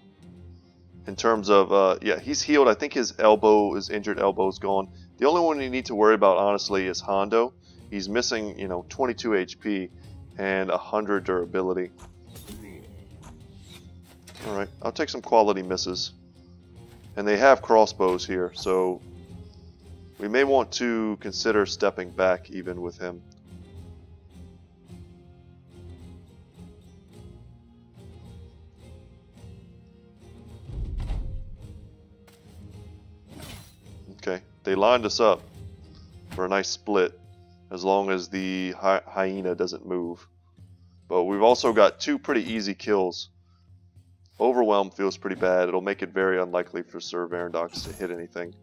In terms of, yeah, he's healed. I think his injured elbow is gone. The only one you need to worry about, honestly, is Hondo. He's missing, 22 HP and 100 durability. Alright, I'll take some quality misses. And they have crossbows here, so we may want to consider stepping back even with him. Okay, they lined us up for a nice split as long as the hyena doesn't move. But we've also got two pretty easy kills. Overwhelm feels pretty bad. It'll make it very unlikely for Sir Verandox to hit anything.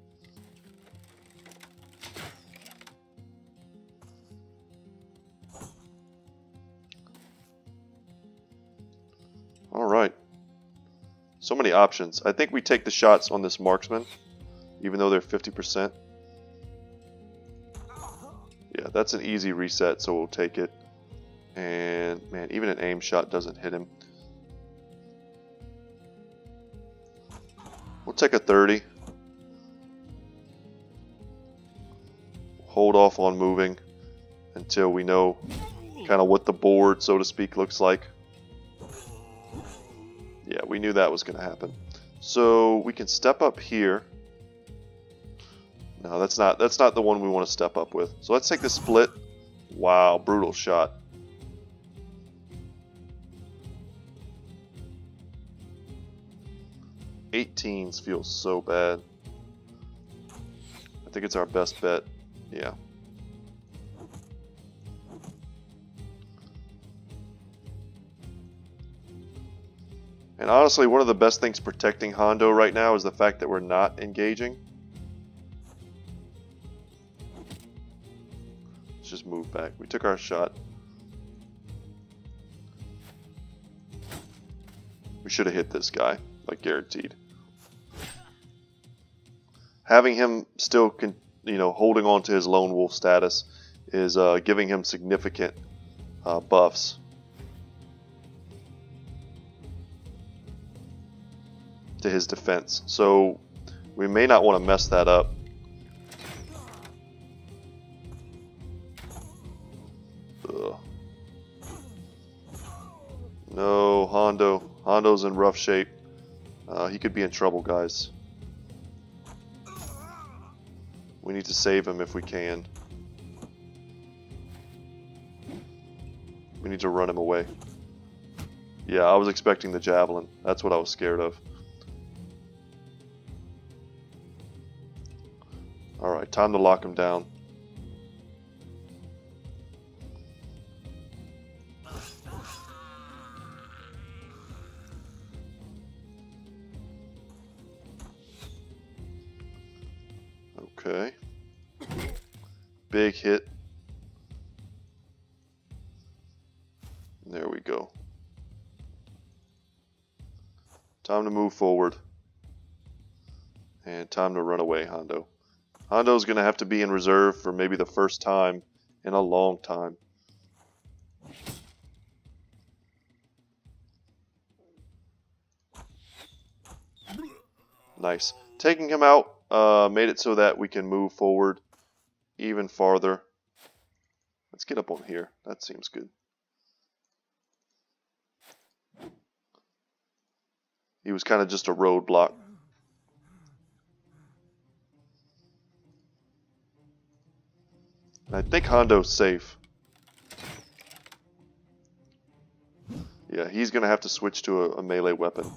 Alright. So many options. I think we take the shots on this marksman, even though they're 50%. Yeah, that's an easy reset, so we'll take it. And, man, even an aim shot doesn't hit him. We'll take a 30. Hold off on moving until we know kind of what the board, so to speak, looks like. Yeah, we knew that was going to happen. So we can step up here. No, that's not the one we want to step up with. So let's take the split. Wow, brutal shot. '18s feels so bad. I think it's our best bet. Yeah. And honestly, one of the best things protecting Hondo right now is the fact that we're not engaging. Let's just move back. We took our shot. We should have hit this guy, like guaranteed. Having him still, holding on to his lone wolf status is giving him significant buffs. To his defense. So we may not want to mess that up. Ugh. No, Hondo. Hondo's in rough shape. He could be in trouble, guys. We need to save him if we can. We need to run him away. Yeah, I was expecting the javelin. That's what I was scared of. Alright, time to lock him down. Okay. Big hit. There we go. Time to move forward. And time to run away, Hondo. Hondo's going to have to be in reserve for maybe the first time in a long time. Nice. Taking him out made it so that we can move forward even farther. Let's get up on here. That seems good. He was kind of just a roadblock. And I think Hondo's safe. Yeah, he's going to have to switch to a melee weapon.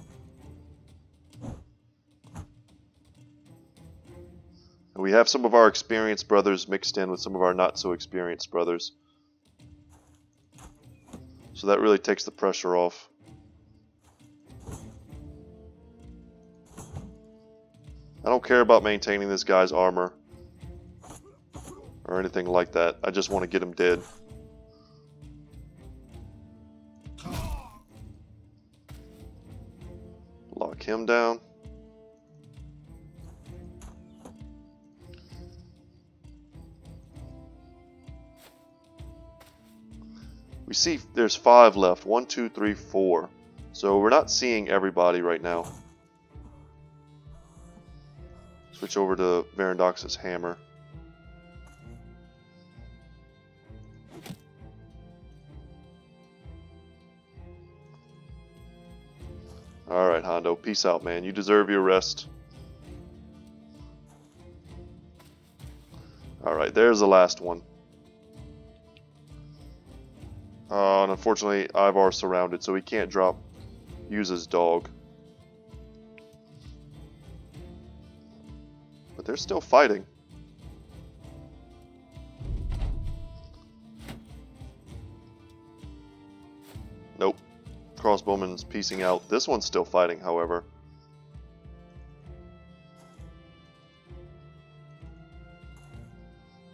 And we have some of our experienced brothers mixed in with some of our not so experienced brothers. So that really takes the pressure off. I don't care about maintaining this guy's armor or anything like that. I just want to get him dead. Lock him down. We see there's 5 left. 1, 2, 3, 4. So we're not seeing everybody right now. Switch over to Varandox's hammer. Alright, Hondo. Peace out, man. You deserve your rest. Alright, there's the last one. And unfortunately, Ivar's surrounded, so he can't use his dog. But they're still fighting. Nope. Crossbowman's piecing out. This one's still fighting, however.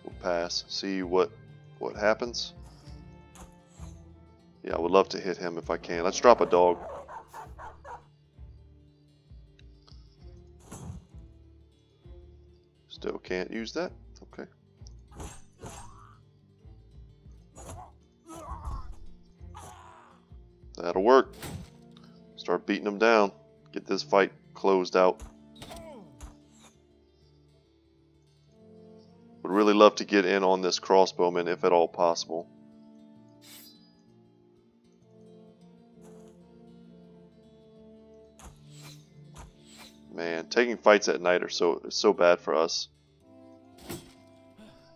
We'll pass. See what happens. Yeah, I would love to hit him if I can. Let's drop a dog. Still can't use that? Okay. That'll work. Start beating them down. Get this fight closed out. Would really love to get in on this crossbowman if at all possible. Man, taking fights at night are so bad for us.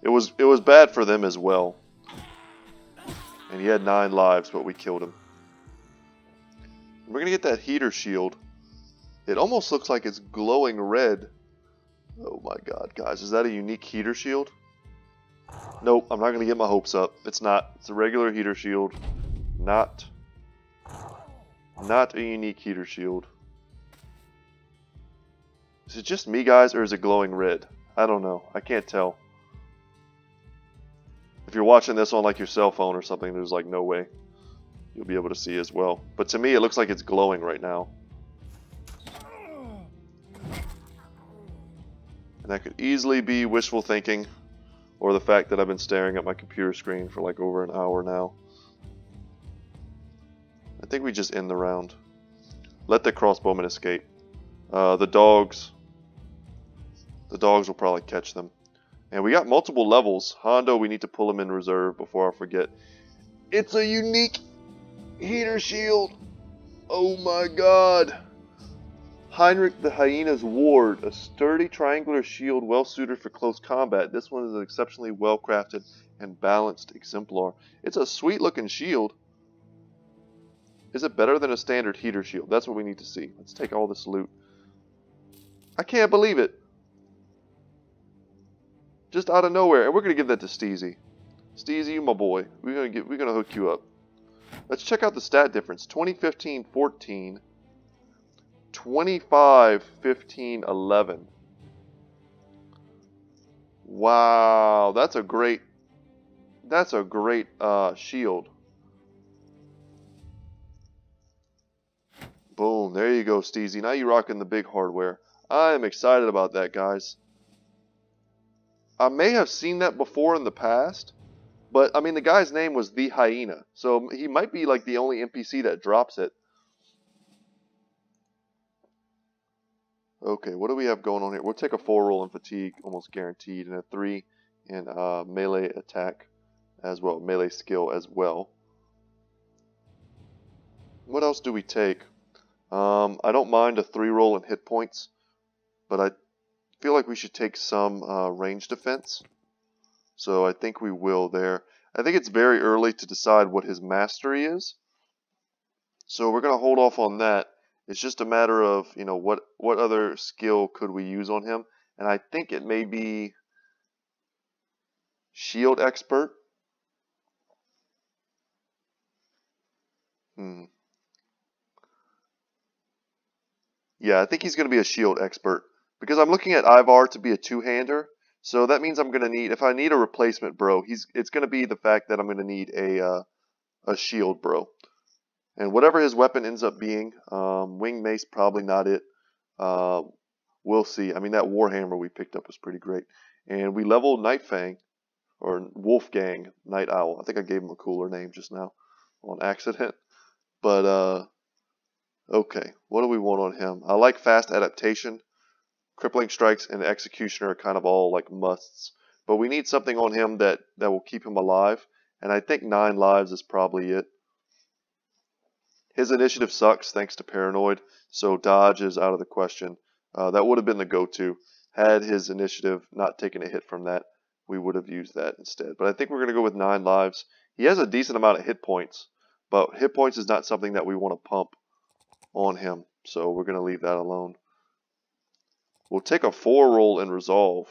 It was bad for them as well. And he had 9 lives, but we killed him. We're gonna get that heater shield. It almost looks like it's glowing red. Oh my god, guys, is that a unique heater shield? Nope, I'm not gonna get my hopes up. It's not. It's a regular heater shield. Not a unique heater shield. Is it just me, guys, or is it glowing red? I don't know. I can't tell. If you're watching this on like your cell phone or something, there's like no way you'll be able to see as well. But to me, it looks like it's glowing right now. And that could easily be wishful thinking, or the fact that I've been staring at my computer screen for like over an hour now. I think we just end the round. Let the crossbowman escape. The dogs will probably catch them. And we got multiple levels. Hondo, we need to pull him in reserve before I forget. It's a unique heater shield. Oh my god. Heinrich the Hyena's Ward, a sturdy triangular shield well suited for close combat. This one is an exceptionally well crafted and balanced exemplar. It's a sweet looking shield. Is it better than a standard heater shield? That's what we need to see. Let's take all this loot. I can't believe it. Just out of nowhere. And we're going to give that to Steezy. Steezy, you my boy. We're going to hook you up. Let's check out the stat difference. 2015-14. 25-15-11. Wow, that's a great shield. Boom, there you go, Steezy. Now you're rocking the big hardware. I am excited about that, guys. I may have seen that before in the past, but I mean the guy's name was the Hyena, so he might be like the only NPC that drops it. Okay, what do we have going on here? We'll take a 4 roll in fatigue, almost guaranteed, and a 3 in melee attack as well, melee skill as well. What else do we take? I don't mind a 3 roll in hit points, but I feel like we should take some range defense. So I think we will there. I think it's very early to decide what his mastery is. So we're going to hold off on that. It's just a matter of, you know, what other skill could we use on him. And I think it may be Shield Expert. Yeah, I think he's going to be a Shield Expert. Because I'm looking at Ivar to be a two-hander. So that means I'm going to need, if I need a replacement bro, it's going to be the fact that I'm going to need a shield bro. And whatever his weapon ends up being, wing mace probably not it. We'll see. I mean, that Warhammer we picked up was pretty great. And we leveled Nightfang, or Wolfgang Night Owl. I think I gave him a cooler name just now on accident. But, okay, what do we want on him? I like fast adaptation. Crippling strikes and executioner are kind of all like musts. But we need something on him that will keep him alive. And I think 9 lives is probably it. His initiative sucks thanks to Paranoid, so dodge is out of the question. That would have been the go-to. Had his initiative not taken a hit from that, we would have used that instead. But I think we're going to go with 9 lives. He has a decent amount of hit points, but hit points is not something that we want to pump on him, so we're going to leave that alone. We'll take a 4 roll in Resolve,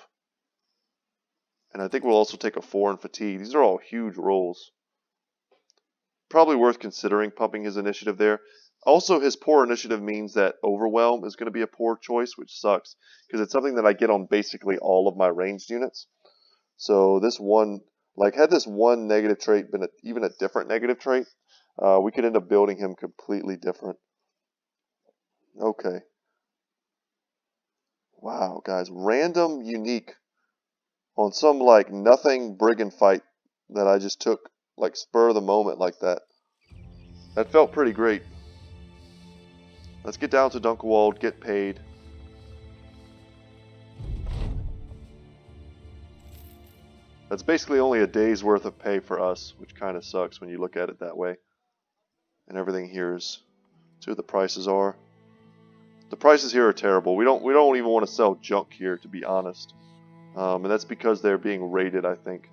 and I think we'll also take a 4 in Fatigue. These are all huge rolls. Probably worth considering pumping his initiative there. Also, his poor initiative means that Overwhelm is going to be a poor choice, which sucks, because it's something that I get on basically all of my ranged units. So this one, like, had this one negative trait been even a different negative trait, we could end up building him completely different. Okay. Wow, guys, random unique on some, like, nothing brigand fight that I just took, like, spur of the moment like that. That felt pretty great. Let's get down to Dunkelwald, get paid. That's basically only a day's worth of pay for us, which kind of sucks when you look at it that way. And everything here is, see what the prices are. The prices here are terrible. We don't even want to sell junk here, to be honest. And that's because they're being rated, I think.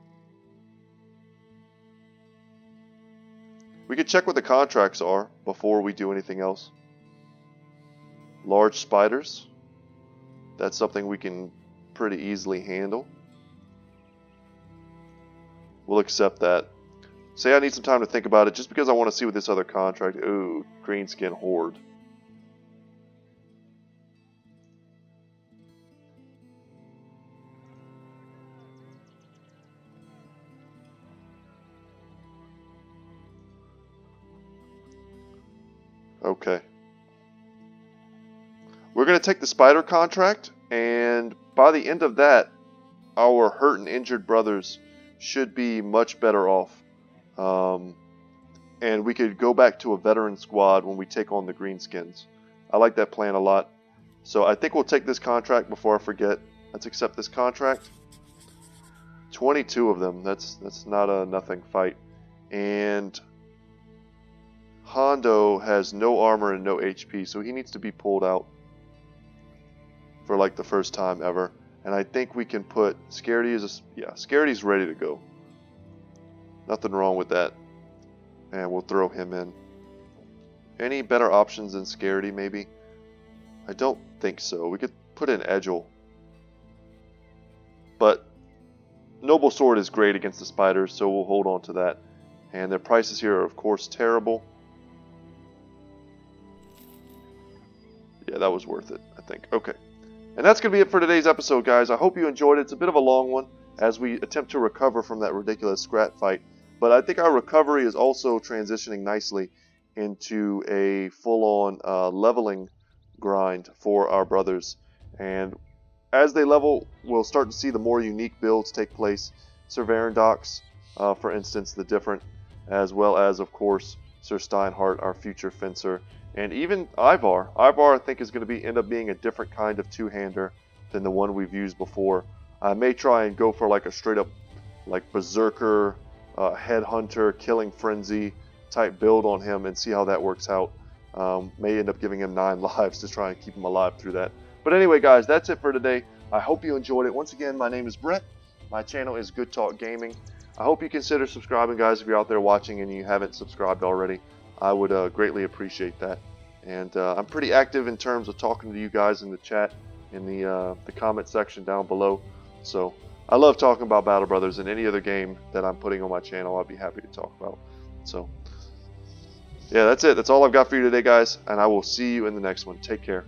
We could check what the contracts are before we do anything else. Large spiders. That's something we can pretty easily handle. We'll accept that. Say I need some time to think about it just because I want to see what this other contract... Ooh, Greenskin Horde. Okay. We're going to take the spider contract, and by the end of that, our hurt and injured brothers should be much better off. And we could go back to a veteran squad when we take on the greenskins. I like that plan a lot. So I think we'll take this contract before I forget. Let's accept this contract. 22 of them. That's not a nothing fight. And Hondo has no armor and no HP, so he needs to be pulled out for like the first time ever. And I think we can put Scaredy Scaredy's ready to go. Nothing wrong with that. And we'll throw him in. Any better options than Scaredy, maybe? I don't think so. We could put in Edgel. But Noble Sword is great against the spiders, so we'll hold on to that. And their prices here are, of course, terrible. Yeah, that was worth it, I think. Okay. And that's going to be it for today's episode, guys. I hope you enjoyed it. It's a bit of a long one as we attempt to recover from that ridiculous scrat fight. But I think our recovery is also transitioning nicely into a full-on leveling grind for our brothers. And as they level, we'll start to see the more unique builds take place. Sir Varendox, for instance, the different, as well as, of course, Sir Steinhardt, our future fencer. And even Ivar. Ivar, I think, is going to end up being a different kind of two-hander than the one we've used before. I may try and go for like a straight-up like Berserker, Headhunter, Killing Frenzy type build on him and see how that works out. May end up giving him 9 lives to try and keep him alive through that. But anyway, guys, that's it for today. I hope you enjoyed it. Once again, my name is Brett. My channel is Goodtalk Gaming. I hope you consider subscribing, guys, if you're out there watching and you haven't subscribed already. I would greatly appreciate that. And I'm pretty active in terms of talking to you guys in the chat, in the comment section down below. So I love talking about Battle Brothers, and any other game that I'm putting on my channel, I'll be happy to talk about. So yeah, that's it. That's all I've got for you today, guys, and I will see you in the next one. Take care.